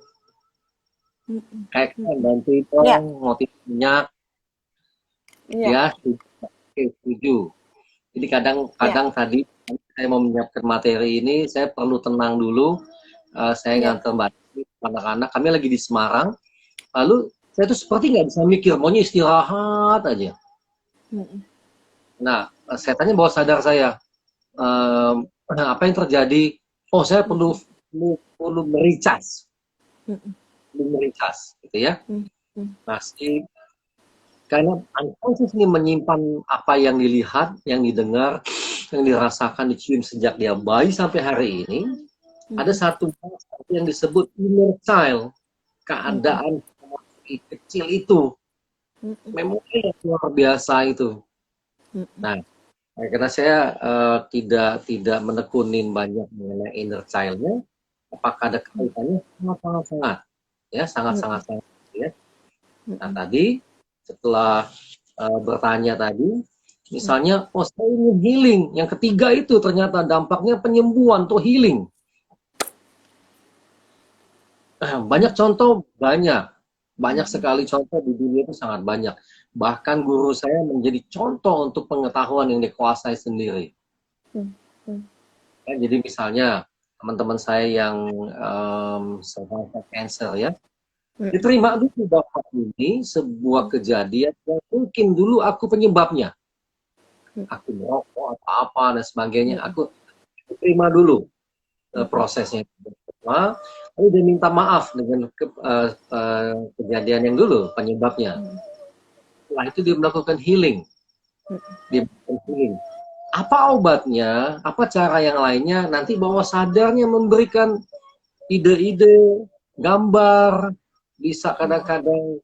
Speaker 2: Kayak kawan, bantu dong, motif minyak. Ya, setuju. Jadi kadang tadi saya mau menyiapkan materi ini, saya perlu tenang dulu. Saya nganter anak-anak. Kami lagi di Semarang. Lalu saya tuh seperti nggak bisa mikir, maunya istirahat aja. Nah, saya tanya bawah sadar saya, apa yang terjadi? Oh, saya perlu mericas, gitu ya. Nah, karena unconscious ini menyimpan apa yang dilihat, yang didengar, yang dirasakan, dicium sejak dia bayi sampai hari ini. Ada satu yang disebut inner child, keadaan kecil itu, memori yang luar biasa itu. Nah, karena saya tidak menekunin banyak mengenai inner child-nya, apakah ada kaitannya? Sangat-sangat, ya, sangat-sangat, ya. Nah, tadi setelah bertanya tadi, misalnya, oh saya ingin healing. Yang ketiga itu ternyata dampaknya penyembuhan atau healing. Banyak contoh, banyak sekali contoh di dunia itu sangat banyak. Bahkan guru saya menjadi contoh untuk pengetahuan yang dikuasai sendiri. Ya, jadi misalnya teman-teman saya yang survivor cancer ya, diterima dulu bahwa ini sebuah kejadian yang mungkin dulu aku penyebabnya. Aku merokok atau apa dan sebagainya. Aku terima dulu prosesnya. Lalu dia minta maaf dengan kejadian yang dulu penyebabnya. Setelah itu dia melakukan healing. Apa obatnya? Apa cara yang lainnya? Nanti bawah sadarnya memberikan ide-ide, gambar, bisa kadang-kadang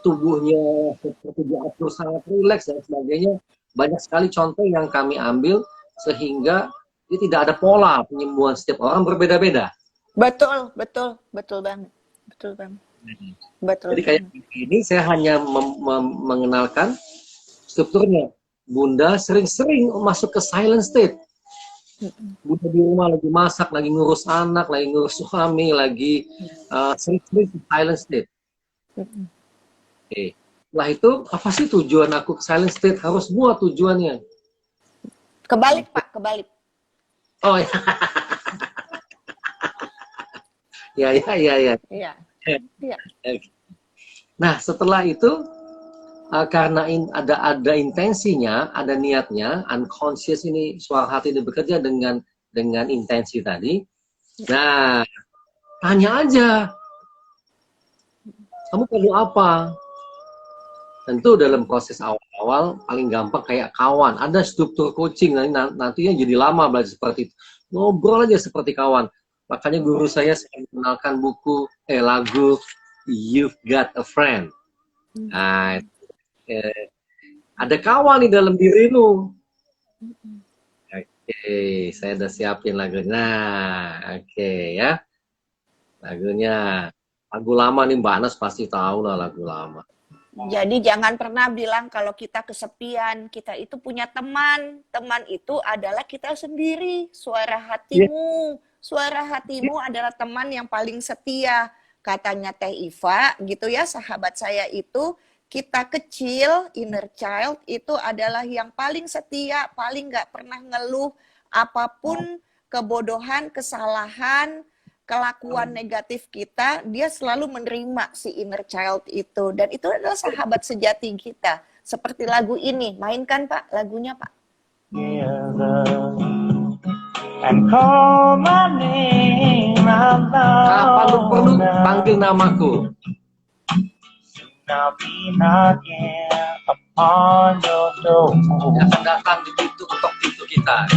Speaker 2: tubuhnya seperti diatur sangat rileks dan sebagainya. Banyak sekali contoh yang kami ambil sehingga ini tidak ada pola penyembuhan, setiap orang berbeda-beda.
Speaker 1: Betul, betul, betul banget. Betul banget. Betul.
Speaker 2: Jadi kayak ini saya hanya mengenalkan strukturnya. Bunda sering-sering masuk ke silent state. Bunda di rumah lagi masak, lagi ngurus anak, lagi ngurus suami, lagi sering-sering silent state. Oke. Setelah itu, apa sih tujuan aku ke silent state? Harus buat tujuannya.
Speaker 1: Kebalik, Pak, kebalik.
Speaker 2: Oh ya. Ya.
Speaker 1: Iya.
Speaker 2: Nah, setelah itu karena ada intensinya, ada niatnya, unconscious ini, suara hati ini bekerja dengan intensi tadi. Nah, tanya aja, kamu perlu apa? Tentu dalam proses awal-awal paling gampang kayak kawan, ada struktur coaching, nantinya jadi lama belajar seperti itu. Ngobrol aja seperti kawan. Makanya guru saya mengenalkan lagu You've Got a Friend. Nah, ada kawan di dalam dirimu. Oke, saya udah siapin lagunya. Nah, oke ya. Lagunya. Lagu lama nih, Mbak Anas pasti tahu lah lagu lama.
Speaker 1: Jadi jangan pernah bilang kalau kita kesepian, kita itu punya teman. Teman itu adalah kita sendiri, suara hatimu. Suara hatimu adalah teman yang paling setia. Katanya Teh Iva gitu ya, sahabat saya itu, kita kecil, inner child itu adalah yang paling setia, paling nggak pernah ngeluh apapun kebodohan, kesalahan, kelakuan negatif kita, dia selalu menerima si inner child itu. Dan itu adalah sahabat sejati kita. Seperti lagu ini. Mainkan, Pak, lagunya, Pak.
Speaker 3: And call my name out loud.
Speaker 2: Kalau perlu panggil namaku.
Speaker 3: I'll be knocking upon your door.
Speaker 2: Yang datang di pintu kita.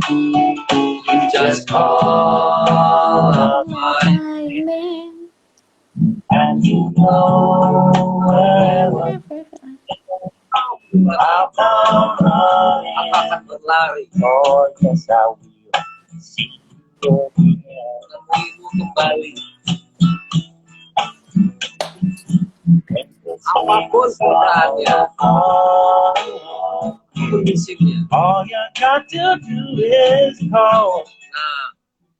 Speaker 2: You just call my name,
Speaker 3: and you know where I'll
Speaker 2: akan berlari.
Speaker 3: Oh yes, I will see you again.
Speaker 2: Menemuimu kembali. Apapun keadaannya, kondisinya.
Speaker 3: All you got to do is call.
Speaker 2: Nah,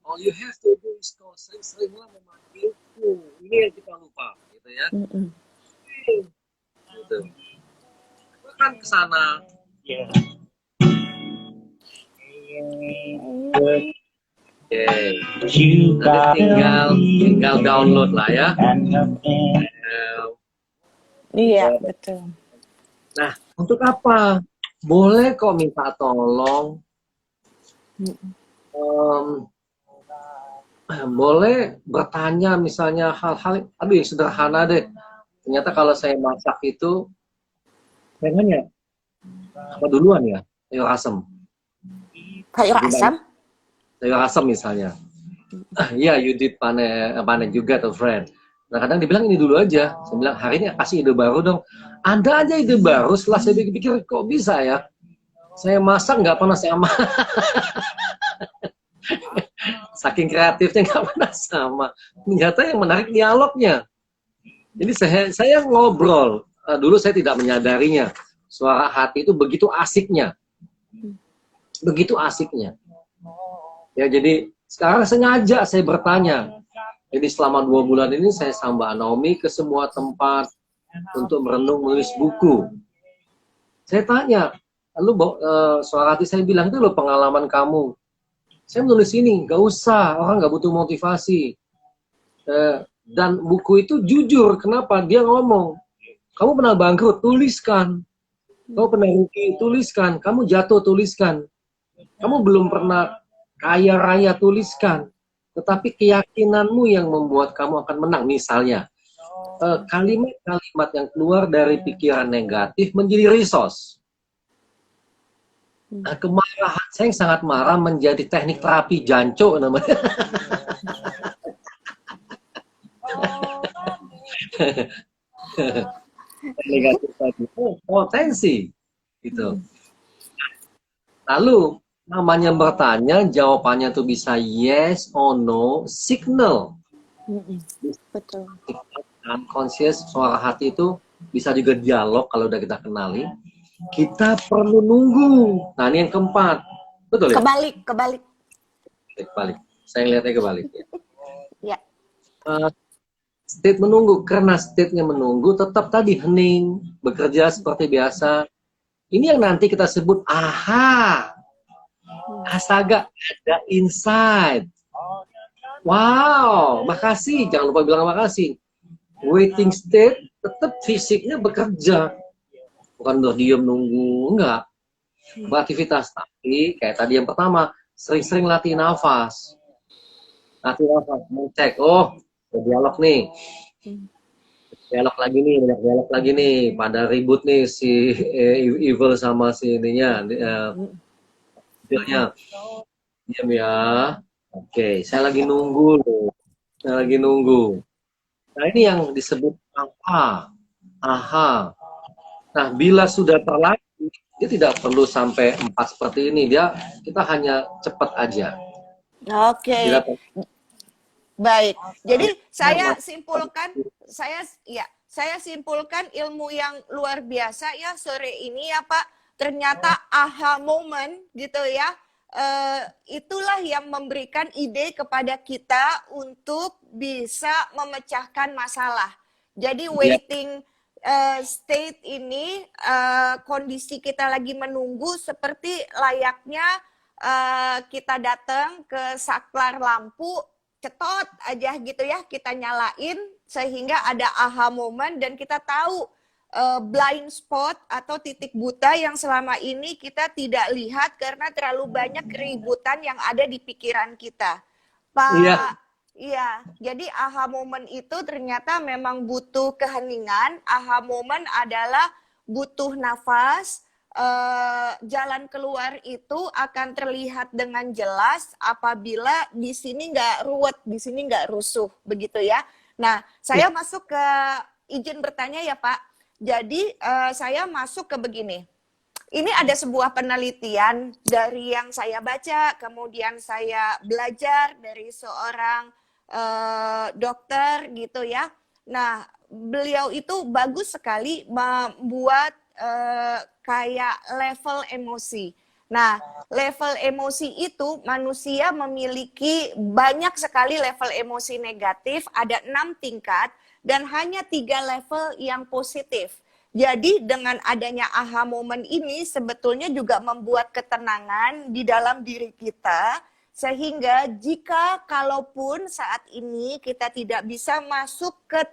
Speaker 2: all you have to do is call. Sering-seringlah memanggilku. Ini yang kita lupa, gitu ya. Gitu. Bahkan ke sana.
Speaker 3: Yeah.
Speaker 2: Oke. Nanti tinggal download lah ya.
Speaker 1: Iya, betul.
Speaker 2: Nah, untuk apa? Boleh kok minta tolong. Boleh bertanya misalnya hal-hal, aduh yang sederhana deh. Ternyata kalau saya masak itu, pengennya apa duluan ya? Sayur asam.
Speaker 1: Sayur asam?
Speaker 2: Sayur asam misalnya. Iya, you did panen juga tuh, friend. Nah, kadang dibilang ini dulu aja. Saya bilang, hari ini kasih ide baru dong. Ada aja ide baru, setelah saya pikir, kok bisa ya? Saya masak nggak pernah sama. Saking kreatifnya nggak pernah sama. Ternyata yang menarik dialognya. Jadi saya ngobrol. Dulu saya tidak menyadarinya. Suara hati itu begitu asiknya. Begitu asiknya. Ya, jadi sekarang sengaja saya bertanya. Jadi selama 2 bulan ini saya sama Naomi ke semua tempat untuk merenung, menulis buku. Saya tanya, lalu suara hati saya bilang, itu loh pengalaman kamu. Saya menulis ini, gak usah, orang gak butuh motivasi. Dan buku itu jujur, kenapa? Dia ngomong, kamu pernah bangkrut, tuliskan. Kamu pernah rugi, tuliskan. Kamu jatuh, tuliskan. Kamu belum pernah kaya raya, tuliskan. Tetapi keyakinanmu yang membuat kamu akan menang. Misalnya, kalimat-kalimat yang keluar dari pikiran negatif menjadi resource. Kemarahan, saya yang sangat marah menjadi teknik terapi janco namanya. negatif tadi. Oh, potensi gitu. Lalu namanya bertanya, jawabannya tuh bisa yes or no, signal.
Speaker 1: Betul.
Speaker 2: Unconscious, suara hati itu bisa juga dialog kalau udah kita kenali. Kita perlu nunggu. Nah, ini yang keempat. Betul ya?
Speaker 1: Kebalik.
Speaker 2: Kebalik. Saya lihatnya kebalik ya.
Speaker 1: Ya.
Speaker 2: State menunggu, karena state-nya menunggu tetap tadi hening, bekerja seperti biasa. Ini yang nanti kita sebut aha. Astaga, ada insight. Wow, makasih. Jangan lupa bilang makasih. Waiting state tetap fisiknya bekerja. Bukan udah diem nunggu, enggak. Beraktivitas. Tapi kayak tadi yang pertama, sering-sering latih nafas. Latih nafas, cek. Oh, dialog nih. Dialog lagi nih. Pada ribut nih si Evil sama si ininya. Diam ya. Oke, saya lagi nunggu loh. Saya lagi nunggu. Nah, ini yang disebut aha. Aha. Nah, bila sudah terlatih, dia tidak perlu sampai 4 seperti ini. Kita hanya cepat aja.
Speaker 1: Oke. Baik. Jadi saya simpulkan ilmu yang luar biasa ya sore ini ya Pak. Ternyata aha moment gitu ya. Itulah yang memberikan ide kepada kita untuk bisa memecahkan masalah. Jadi waiting state ini kondisi kita lagi menunggu seperti layaknya kita datang ke saklar lampu, cetot aja gitu ya, kita nyalain sehingga ada aha moment dan kita tahu blind spot atau titik buta yang selama ini kita tidak lihat karena terlalu banyak keributan yang ada di pikiran kita. Pak, iya, jadi aha moment itu ternyata memang butuh keheningan. Aha moment adalah butuh nafas. Jalan keluar itu akan terlihat dengan jelas apabila di sini nggak ruwet, di sini nggak rusuh, begitu ya. Nah, saya masuk ke izin bertanya ya Pak. Jadi saya masuk ke begini. Ini ada sebuah penelitian dari yang saya baca, kemudian saya belajar dari seorang dokter gitu ya. Nah, beliau itu bagus sekali membuat kayak level emosi. Nah, level emosi itu manusia memiliki banyak sekali level emosi negatif, ada 6 tingkat dan hanya 3 level yang positif. Jadi dengan adanya aha moment ini sebetulnya juga membuat ketenangan di dalam diri kita sehingga jika kalaupun saat ini kita tidak bisa masuk ke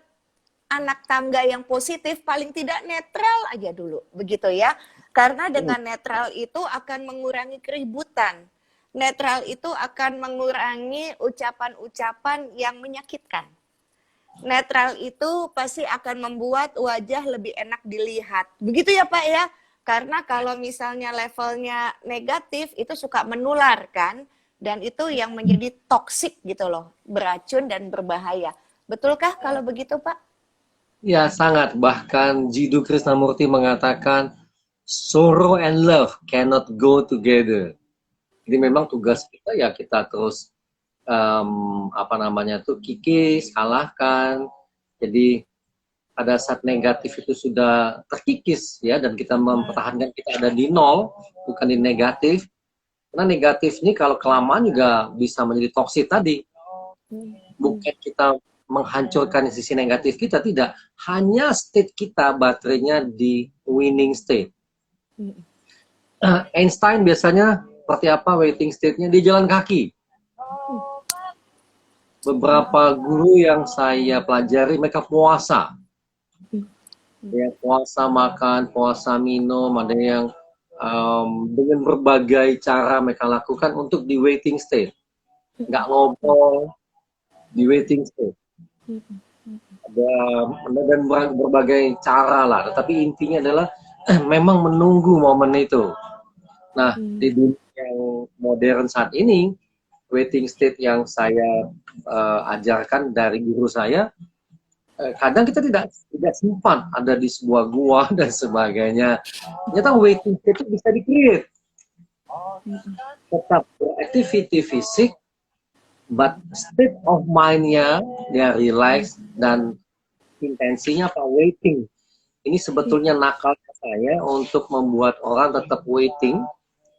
Speaker 1: anak tangga yang positif, paling tidak netral aja dulu, begitu ya. Karena dengan netral itu akan mengurangi keributan. Netral itu akan mengurangi ucapan-ucapan yang menyakitkan. Netral itu pasti akan membuat wajah lebih enak dilihat. Begitu ya Pak ya? Karena kalau misalnya levelnya negatif itu suka menular kan? Dan itu yang menjadi toksik gitu loh. Beracun dan berbahaya. Betulkah kalau begitu Pak?
Speaker 2: Ya, sangat. Bahkan Jiddu Krishnamurti mengatakan, sorrow and love cannot go together. Jadi memang tugas kita ya kita terus kikis, kalahkan. Jadi pada saat negatif itu sudah terkikis ya dan kita mempertahankan kita ada di nol, bukan di negatif. Karena negatif ini kalau kelamaan juga bisa menjadi toksik tadi. Bukan kita menghancurkan sisi negatif kita, tidak. Hanya state kita, baterainya di winning state. Einstein biasanya seperti apa waiting state-nya? Di jalan kaki. Beberapa guru yang saya pelajari, mereka puasa. Ya, puasa makan, puasa minum, ada yang dengan berbagai cara mereka lakukan untuk di waiting state. Nggak ngobrol, di waiting state. Ada dan berbagai cara lah, tetapi intinya adalah memang menunggu momen itu. Nah, di dunia yang modern saat ini, waiting state yang saya ajarkan dari guru saya, kadang kita tidak simpan ada di sebuah gua dan sebagainya. Ternyata waiting state itu bisa di-create. Tetap beraktiviti fisik, but state of mind-nya dia relax dan intensinya apa? Waiting. Ini sebetulnya nakalnya saya untuk membuat orang tetap waiting,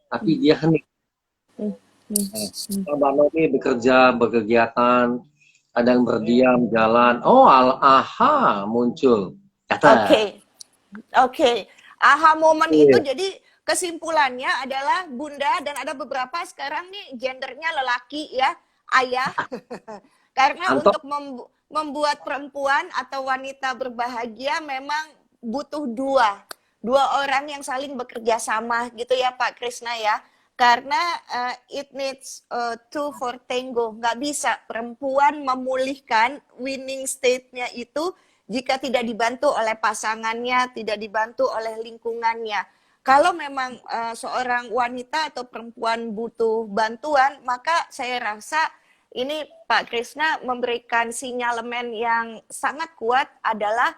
Speaker 2: tapi dia hening. Mbak Nomi bekerja, berkegiatan, kadang berdiam, jalan. Oh, aha, muncul.
Speaker 1: Oke. Aha momen itu
Speaker 2: Iya.
Speaker 1: jadi kesimpulannya adalah Bunda dan ada beberapa sekarang nih gendernya lelaki ya, ayah. Karena
Speaker 2: Anto,
Speaker 1: untuk membuat perempuan atau wanita berbahagia memang butuh dua orang yang saling bekerja sama gitu ya Pak Krisna ya. Karena it needs two for tango. Nggak bisa perempuan memulihkan winning state-nya itu jika tidak dibantu oleh pasangannya, tidak dibantu oleh lingkungannya. Kalau memang seorang wanita atau perempuan butuh bantuan, maka saya rasa ini Pak Krisna memberikan sinyalemen yang sangat kuat adalah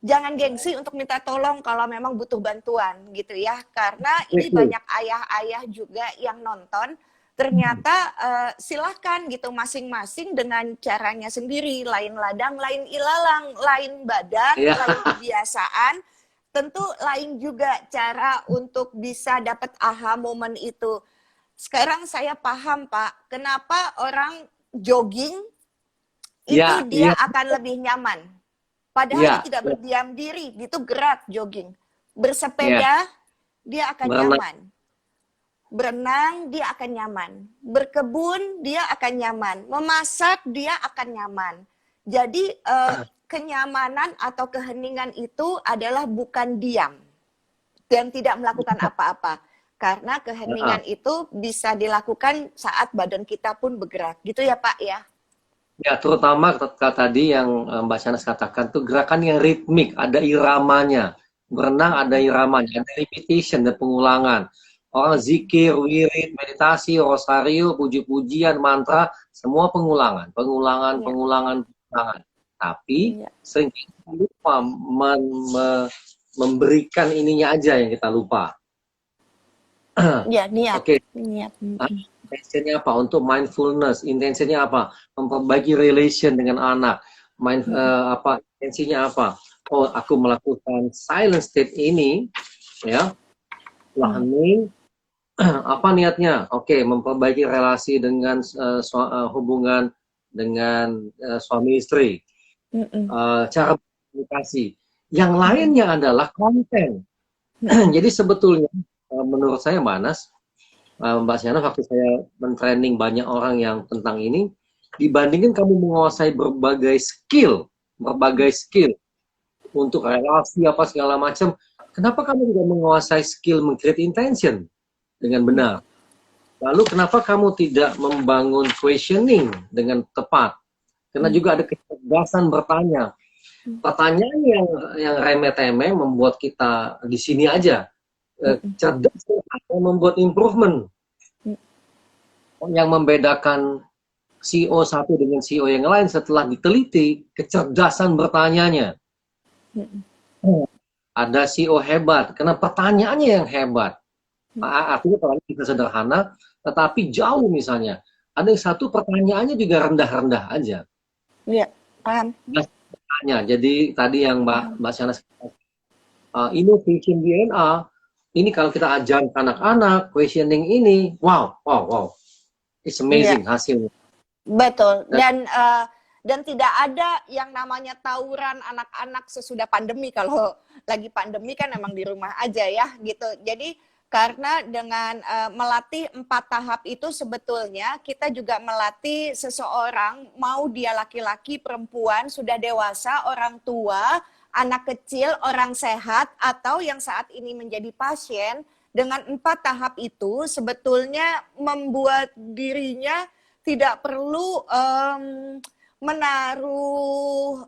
Speaker 1: jangan gengsi untuk minta tolong kalau memang butuh bantuan gitu ya. Karena ini banyak ayah-ayah juga yang nonton. Ternyata silahkan gitu masing-masing dengan caranya sendiri. Lain ladang, lain ilalang, lain badan,
Speaker 2: ya.
Speaker 1: lain kebiasaan. Tentu lain juga cara untuk bisa dapat aha momen itu. Sekarang saya paham Pak, kenapa orang jogging itu dia akan lebih nyaman. Padahal dia tidak berdiam diri, gitu gerak jogging. Bersepeda, dia akan nyaman. Berenang, dia akan nyaman. Berkebun, dia akan nyaman. Memasak, dia akan nyaman. Jadi kenyamanan atau keheningan itu adalah bukan diam dan tidak melakukan apa-apa. Karena keheningan itu bisa dilakukan saat badan kita pun bergerak. Gitu ya Pak ya?
Speaker 2: Ya, terutama tadi yang Mbak Shanas katakan tuh gerakan yang ritmik, ada iramanya. Berenang ada iramanya, ada repetition dan pengulangan. Orang zikir, wirid, meditasi, rosario, puji-pujian, mantra, semua pengulangan. Pengulangan. Tapi sering kita lupa memberikan ininya aja yang kita lupa.
Speaker 1: Ya, niat.
Speaker 2: Oke.
Speaker 1: Niat.
Speaker 2: Intensinya apa? Untuk mindfulness, intensinya apa? Memperbaiki relation dengan anak. Intensinya apa? Oh, aku melakukan silent state ini, ya, hening. Apa niatnya? Oke, memperbaiki relasi dengan hubungan dengan suami istri. Cara komunikasi. Yang lainnya adalah konten. Jadi sebetulnya menurut saya Mbak Anas, Mbak Siana, waktu saya men-training banyak orang yang tentang ini, dibandingkan kamu menguasai berbagai skill untuk relasi apa segala macam, kenapa kamu tidak menguasai skill meng-create intention dengan benar? Lalu kenapa kamu tidak membangun questioning dengan tepat? Karena juga ada kecerdasan bertanya. Pertanyaan yang remeh-temeh membuat kita di sini aja. Cerdas yang membuat improvement. Yang membedakan CEO satu dengan CEO yang lain setelah diteliti, kecerdasan bertanyanya. Ada CEO hebat, karena pertanyaannya yang hebat. Artinya pertanyaan kita sederhana, tetapi jauh misalnya. Ada yang satu pertanyaannya juga rendah-rendah aja.
Speaker 1: Iya, paham.
Speaker 2: Jadi tadi yang Mbak Shanas innovation DNA, ini kalau kita ajar ke anak-anak, questioning ini, wow. It's amazing hasilnya.
Speaker 1: Betul. Dan tidak ada yang namanya tawuran anak-anak sesudah pandemi. Kalau lagi pandemi kan emang di rumah aja ya gitu. Jadi karena dengan melatih 4 tahap itu sebetulnya kita juga melatih seseorang, mau dia laki-laki, perempuan, sudah dewasa, orang tua, anak kecil, orang sehat, atau yang saat ini menjadi pasien. Dengan 4 tahap itu sebetulnya membuat dirinya tidak perlu menaruh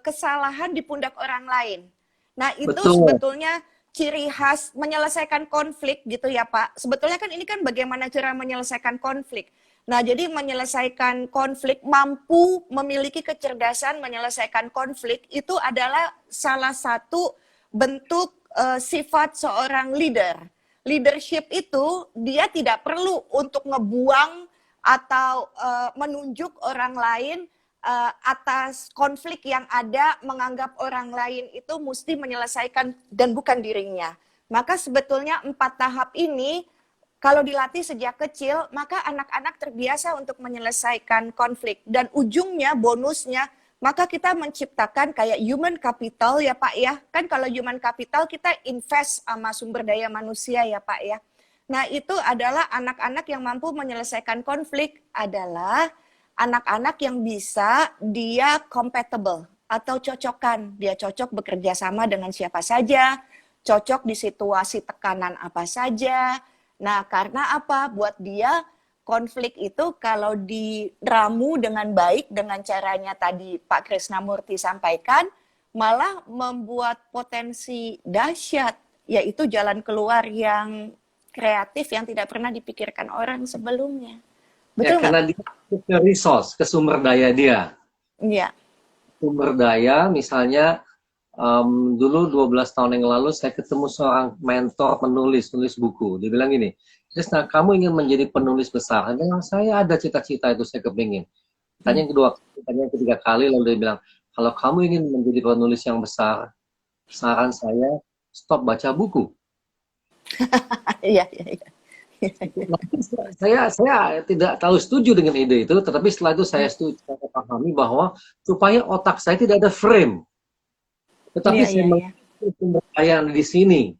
Speaker 1: kesalahan di pundak orang lain. Nah itu sebetulnya ciri khas menyelesaikan konflik gitu ya Pak. Sebetulnya kan ini kan bagaimana cara menyelesaikan konflik. Nah, jadi menyelesaikan konflik, mampu memiliki kecerdasan menyelesaikan konflik itu adalah salah satu bentuk sifat seorang leader. Leadership itu dia tidak perlu untuk ngebuang atau menunjuk orang lain atas konflik yang ada, menganggap orang lain itu mesti menyelesaikan dan bukan dirinya. Maka sebetulnya 4 tahap ini kalau dilatih sejak kecil, maka anak-anak terbiasa untuk menyelesaikan konflik. Dan ujungnya, bonusnya, maka kita menciptakan kayak human capital ya Pak ya. Kan kalau human capital kita invest sama sumber daya manusia ya Pak ya. Nah itu adalah anak-anak yang mampu menyelesaikan konflik adalah anak-anak yang bisa dia compatible atau cocokkan. Dia cocok bekerja sama dengan siapa saja, cocok di situasi tekanan apa saja. Nah, karena apa? Buat dia konflik itu kalau diramu dengan baik dengan caranya tadi Pak Krisnamurti sampaikan, malah membuat potensi dahsyat, yaitu jalan keluar yang kreatif yang tidak pernah dipikirkan orang sebelumnya. Betul
Speaker 2: karena dia ke resource, ke sumber daya dia.
Speaker 1: Iya.
Speaker 2: Sumber daya, misalnya dulu 12 tahun yang lalu saya ketemu seorang mentor penulis buku. Dia bilang gini, Krisna, kamu ingin menjadi penulis besar? Saya ada cita-cita itu, saya kepingin. Tanya yang kedua, tanya yang ketiga kali, lalu dia bilang, kalau kamu ingin menjadi penulis yang besar, saran saya stop baca buku.
Speaker 1: Iya.
Speaker 2: Saya tidak terlalu setuju dengan ide itu, tetapi setelah itu saya pahami bahwa supaya otak saya tidak ada frame. Tetapi saya sumber daya di sini.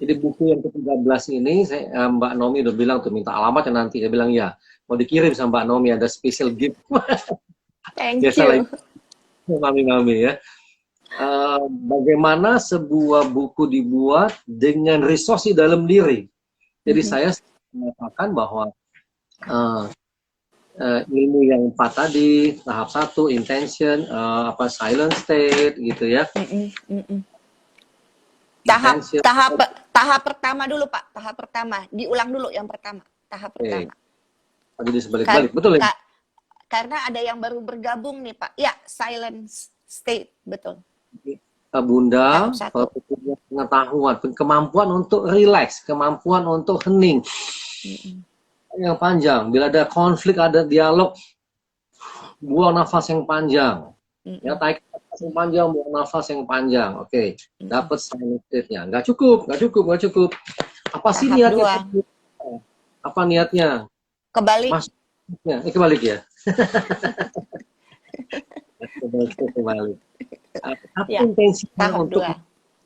Speaker 2: Jadi buku yang ke-13 ini, Mbak Nomi udah bilang tuh minta alamatnya nanti. Dia bilang ya, mau dikirim sama Mbak Nomi, ada special gift.
Speaker 1: Thank you.
Speaker 2: Mami ya. Bagaimana sebuah buku dibuat dengan resource di dalam diri. Jadi saya mengatakan bahwa ilmu yang 4 tadi, tahap 1 intention, silent state gitu ya.
Speaker 1: Tahap pertama dulu Pak, tahap pertama. Diulang dulu yang pertama, tahap pertama.
Speaker 2: Jadi sebalik-balik, betul ya?
Speaker 1: Karena ada yang baru bergabung nih Pak. Ya, silent state, betul.
Speaker 2: Bunda, pengetahuan, kemampuan untuk relax, kemampuan untuk hening. Yang panjang, bila ada konflik, ada dialog, buang nafas yang panjang. Ya, tarik nafas yang panjang, buang nafas yang panjang. Oke, dapat silent state-nya. Nggak cukup. Apa sih niatnya? Apa niatnya?
Speaker 1: Kebalik.
Speaker 2: Kebalik ya. Kebalik. Apa intensinya untuk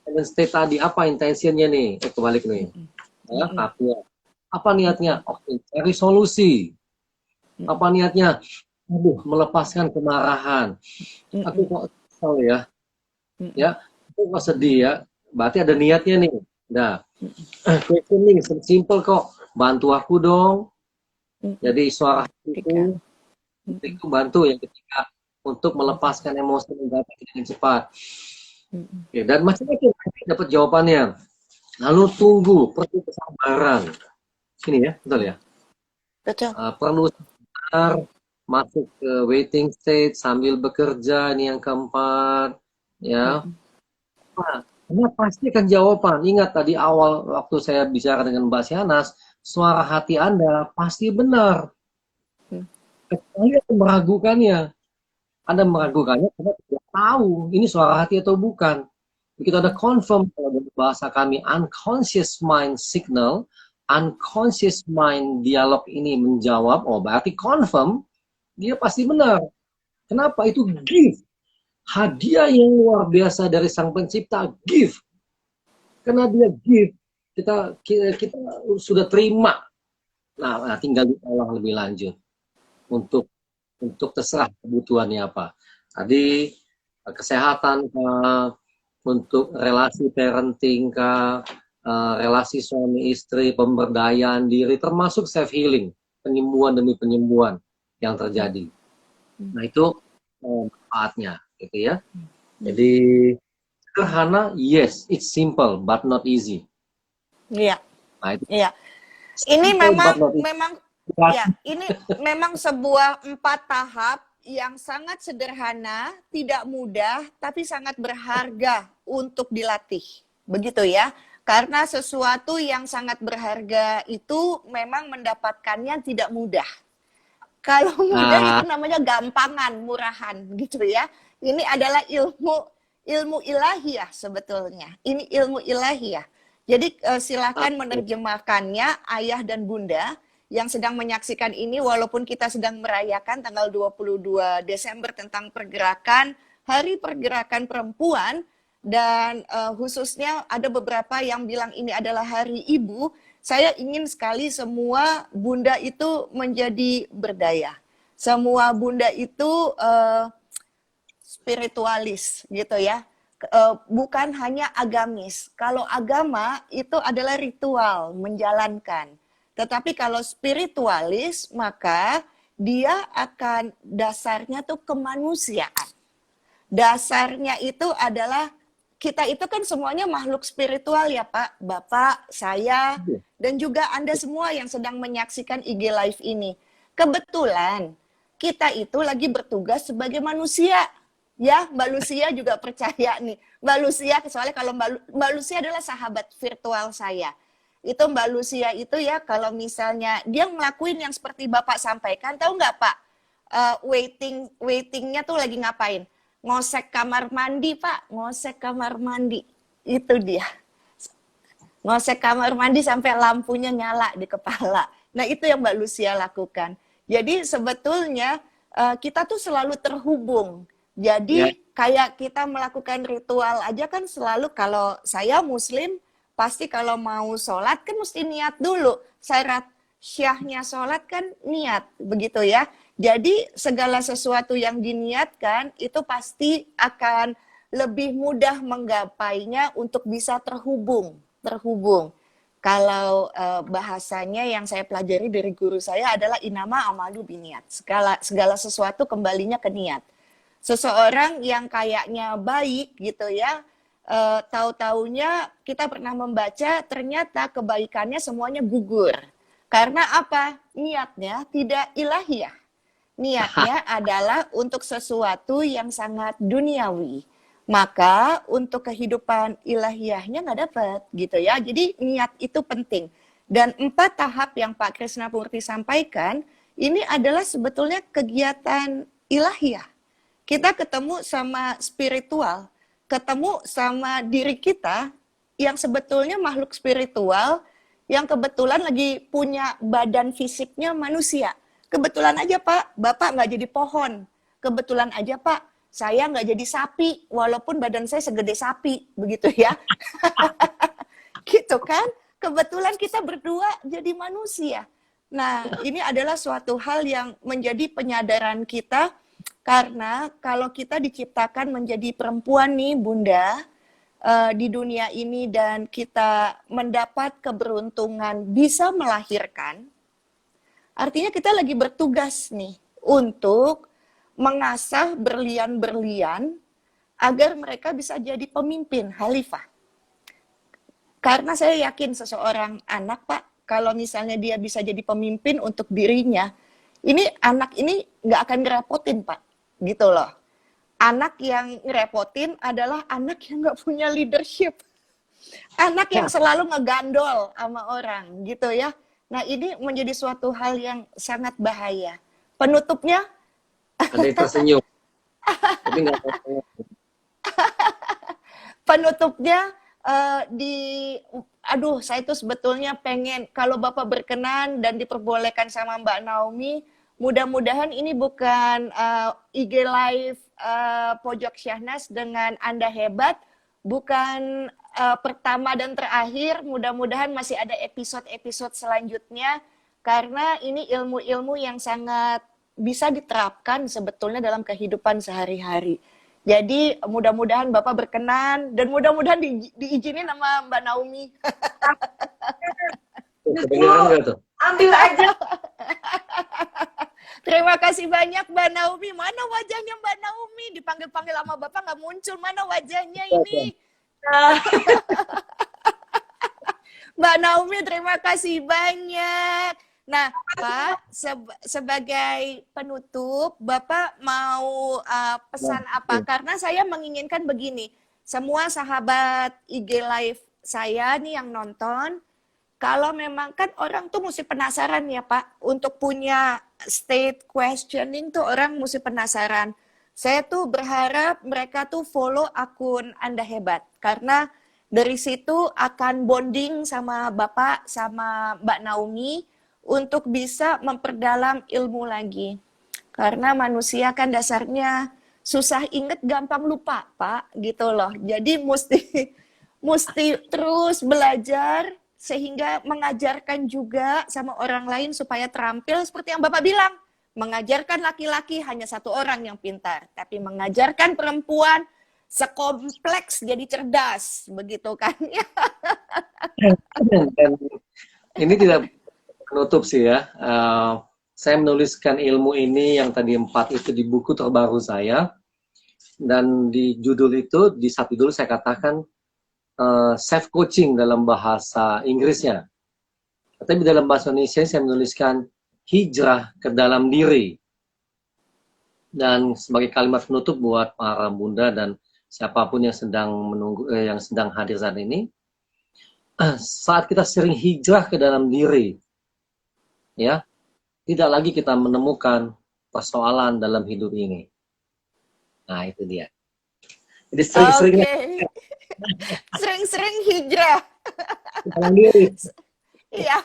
Speaker 2: silent state tadi? Apa intensinya nih? Kebalik nih. Apa niatnya? Cari solusi. Apa niatnya? Melepaskan kemarahan. Aku kok kesal ya. Aku kok sedih ya. Berarti ada niatnya nih. Nah, questioning simple kok. Bantu aku dong. Jadi suara itu bantu yang ketika untuk melepaskan emosi negatif dengan cepat. Oke, dan macam-macam dapat jawabannya. Lalu tunggu, perlu kesabaran. Ini ya, betul ya?
Speaker 1: Betul.
Speaker 2: Perlu sabar, masuk ke waiting state sambil bekerja, ini yang keempat. Ya. Nah, pasti akan jawaban. Ingat tadi awal waktu saya bicara dengan Mbak Sianas, suara hati Anda pasti benar. Kecuali Anda meragukannya. Anda meragukannya karena tidak tahu ini suara hati atau bukan. Begitu ada confirm, kalau dalam bahasa kami unconscious mind signal, unconscious mind dialog ini menjawab, oh berarti confirm, dia pasti benar. Kenapa? Itu gift. Hadiah yang luar biasa dari Sang Pencipta, gift. Karena dia gift, kita sudah terima. Nah, tinggal diolah lebih lanjut untuk terserah kebutuhannya apa. Tadi kesehatan kah, untuk relasi parenting kah, relasi suami istri, pemberdayaan diri, termasuk self healing, penyembuhan demi penyembuhan yang terjadi. Nah itu manfaatnya, gitu ya. Jadi sederhana, yes, it's simple but not easy.
Speaker 1: Iya.
Speaker 2: Nah, itu
Speaker 1: iya. Ini memang Ya, ini memang sebuah 4 tahap yang sangat sederhana, tidak mudah, tapi sangat berharga untuk dilatih. Begitu ya. Karena sesuatu yang sangat berharga itu memang mendapatkannya tidak mudah. Kalau mudah itu namanya gampangan, murahan gitu ya. Ini adalah ilmu ilahiyah sebetulnya. Ini ilmu ilahiyah. Jadi silakan menerjemahkannya ayah dan bunda yang sedang menyaksikan ini, walaupun kita sedang merayakan tanggal 22 Desember tentang pergerakan, Hari Pergerakan Perempuan, dan khususnya ada beberapa yang bilang ini adalah Hari Ibu. Saya ingin sekali semua bunda itu menjadi berdaya. Semua bunda itu spiritualis gitu ya. Bukan hanya agamis. Kalau agama itu adalah ritual, menjalankan. Tetapi kalau spiritualis, maka dia akan dasarnya tuh kemanusiaan. Dasarnya itu adalah kita itu kan semuanya makhluk spiritual ya Pak, Bapak, saya, dan juga Anda semua yang sedang menyaksikan IG Live ini. Kebetulan kita itu lagi bertugas sebagai manusia. Ya, Mbak Lucia juga percaya nih. Mbak Lucia, soalnya kalau Mbak Lucia adalah sahabat virtual saya. Itu Mbak Lucia itu ya, kalau misalnya dia ngelakuin yang seperti Bapak sampaikan, tahu nggak Pak? Waitingnya tuh lagi ngapain? Ngosek kamar mandi Pak, ngosek kamar mandi. Itu dia. Ngosek kamar mandi sampai lampunya nyala di kepala. Nah itu yang Mbak Lucia lakukan. Jadi sebetulnya kita tuh selalu terhubung. Jadi kayak kita melakukan ritual aja kan selalu, kalau saya muslim pasti kalau mau sholat kan mesti niat dulu. Syarat syahnya sholat kan niat, begitu ya. Jadi segala sesuatu yang diniatkan itu pasti akan lebih mudah menggapainya untuk bisa terhubung. Kalau bahasanya yang saya pelajari dari guru saya adalah inama amalu biniat. Segala sesuatu kembalinya ke niat. Seseorang yang kayaknya baik gitu ya, tahu-taunya kita pernah membaca ternyata kebaikannya semuanya gugur. Karena apa? Niatnya tidak ilahiyah. Niatnya adalah untuk sesuatu yang sangat duniawi. Maka untuk kehidupan ilahiyahnya nggak dapat gitu ya. Jadi niat itu penting. Dan 4 tahap yang Pak Krishnamurti sampaikan, ini adalah sebetulnya kegiatan ilahiyah. Kita ketemu sama spiritual, ketemu sama diri kita yang sebetulnya makhluk spiritual, yang kebetulan lagi punya badan fisiknya manusia. Kebetulan aja Pak, Bapak nggak jadi pohon. Kebetulan aja Pak, saya nggak jadi sapi, walaupun badan saya segede sapi, begitu ya. Gitu kan? Kebetulan kita berdua jadi manusia. Nah, ini adalah suatu hal yang menjadi penyadaran kita, karena kalau kita diciptakan menjadi perempuan nih Bunda, di dunia ini, dan kita mendapat keberuntungan bisa melahirkan, artinya kita lagi bertugas nih untuk mengasah berlian-berlian agar mereka bisa jadi pemimpin, khalifah. Karena saya yakin seseorang anak Pak, kalau misalnya dia bisa jadi pemimpin untuk dirinya, ini anak ini nggak akan ngerepotin Pak, gitu loh. Anak yang ngerepotin adalah anak yang nggak punya leadership. Anak yang selalu ngegandol sama orang, gitu ya. Nah ini menjadi suatu hal yang sangat bahaya. Penutupnya?
Speaker 2: Ada yang tersenyum. Tapi nggak tahu.
Speaker 1: Penutupnya aduh saya tuh sebetulnya pengen, kalau Bapak berkenan dan diperbolehkan sama Mbak Naomi, mudah-mudahan ini bukan IG Live Pojok Syahnas dengan Anda Hebat, bukan pertama dan terakhir, mudah-mudahan masih ada episode-episode selanjutnya, karena ini ilmu-ilmu yang sangat bisa diterapkan sebetulnya dalam kehidupan sehari-hari. Jadi mudah-mudahan Bapak berkenan, dan mudah-mudahan diizinin sama Mbak Naomi.
Speaker 2: Kedengeran nggak tuh?
Speaker 4: Ambil aja.
Speaker 1: Terima kasih banyak Mbak Naomi. Mana wajahnya Mbak Naomi? Dipanggil-panggil sama Bapak nggak muncul. Mana wajahnya ini? Mbak Naomi, terima kasih banyak. Nah, Pak, sebagai penutup, Bapak mau pesan apa? Karena saya menginginkan begini, semua sahabat IG Live saya nih yang nonton, kalau memang kan orang tuh mesti penasaran ya Pak, untuk punya state questioning tuh orang mesti penasaran. Saya tuh berharap mereka tuh follow akun Anda Hebat, karena dari situ akan bonding sama Bapak, sama Mbak Naomi, untuk bisa memperdalam ilmu lagi. Karena manusia kan dasarnya susah inget, gampang lupa, Pak, gitu loh. Jadi mesti terus belajar sehingga mengajarkan juga sama orang lain supaya terampil seperti yang Bapak bilang. Mengajarkan laki-laki hanya satu orang yang pintar, tapi mengajarkan perempuan sekompleks jadi cerdas, begitu kan ya.
Speaker 2: Dan ini tidak menutup sih ya. Saya menuliskan ilmu ini yang tadi 4 itu di buku terbaru saya. Dan di judul itu, di satu judul saya katakan self coaching dalam bahasa Inggrisnya. Tapi dalam bahasa Indonesia saya menuliskan hijrah ke dalam diri. Dan sebagai kalimat penutup buat para bunda dan siapapun yang sedang menunggu, yang sedang hadir saat ini, saat kita sering hijrah ke dalam diri, ya, tidak lagi kita menemukan persoalan dalam hidup ini. Nah, itu dia. Jadi
Speaker 1: sering-sering hijrah
Speaker 2: ke dalam diri.
Speaker 1: Iya.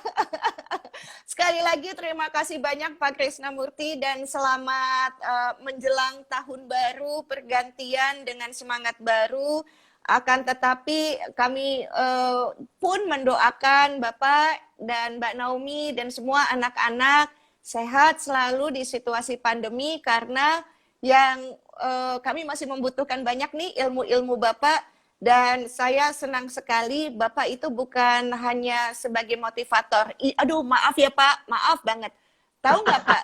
Speaker 1: Sekali lagi terima kasih banyak Pak Krisnamurti dan selamat menjelang tahun baru, pergantian dengan semangat baru. Akan tetapi kami pun mendoakan Bapak dan Mbak Naomi dan semua anak-anak sehat selalu di situasi pandemi, karena yang kami masih membutuhkan banyak nih ilmu-ilmu Bapak. Dan saya senang sekali Bapak itu bukan hanya sebagai motivator. Aduh, maaf ya Pak, maaf banget. Tahu nggak Pak?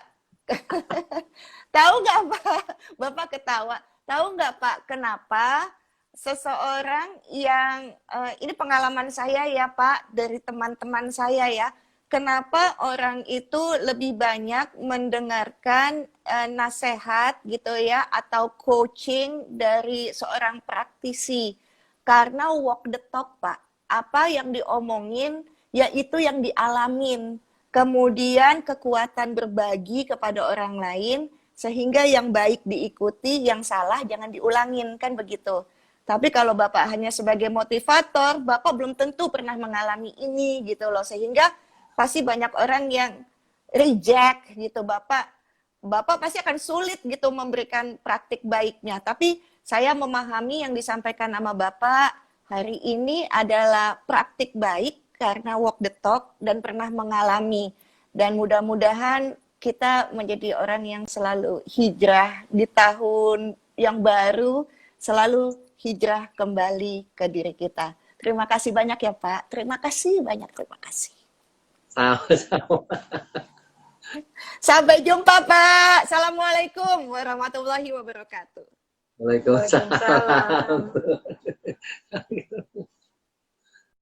Speaker 1: Tahu nggak Pak? Bapak ketawa. Tahu nggak Pak, kenapa seseorang yang, ini pengalaman saya ya Pak, dari teman-teman saya ya, kenapa orang itu lebih banyak mendengarkan nasihat gitu ya, atau coaching dari seorang praktisi. Karena walk the talk, Pak. Apa yang diomongin, ya itu yang dialamin. Kemudian kekuatan berbagi kepada orang lain, sehingga yang baik diikuti, yang salah jangan diulangin, kan begitu. Tapi kalau Bapak hanya sebagai motivator, Bapak belum tentu pernah mengalami ini gitu loh. Sehingga pasti banyak orang yang reject gitu, Bapak pasti akan sulit gitu memberikan praktik baiknya. Tapi saya memahami yang disampaikan sama Bapak hari ini adalah praktik baik karena walk the talk dan pernah mengalami. Dan mudah-mudahan kita menjadi orang yang selalu hijrah di tahun yang baru, selalu hijrah kembali ke diri kita. Terima kasih banyak ya Pak. Terima kasih banyak, terima kasih.
Speaker 2: Sama-sama.
Speaker 1: Sampai jumpa Pak. Assalamualaikum warahmatullahi wabarakatuh.
Speaker 2: Waalaikumsalam.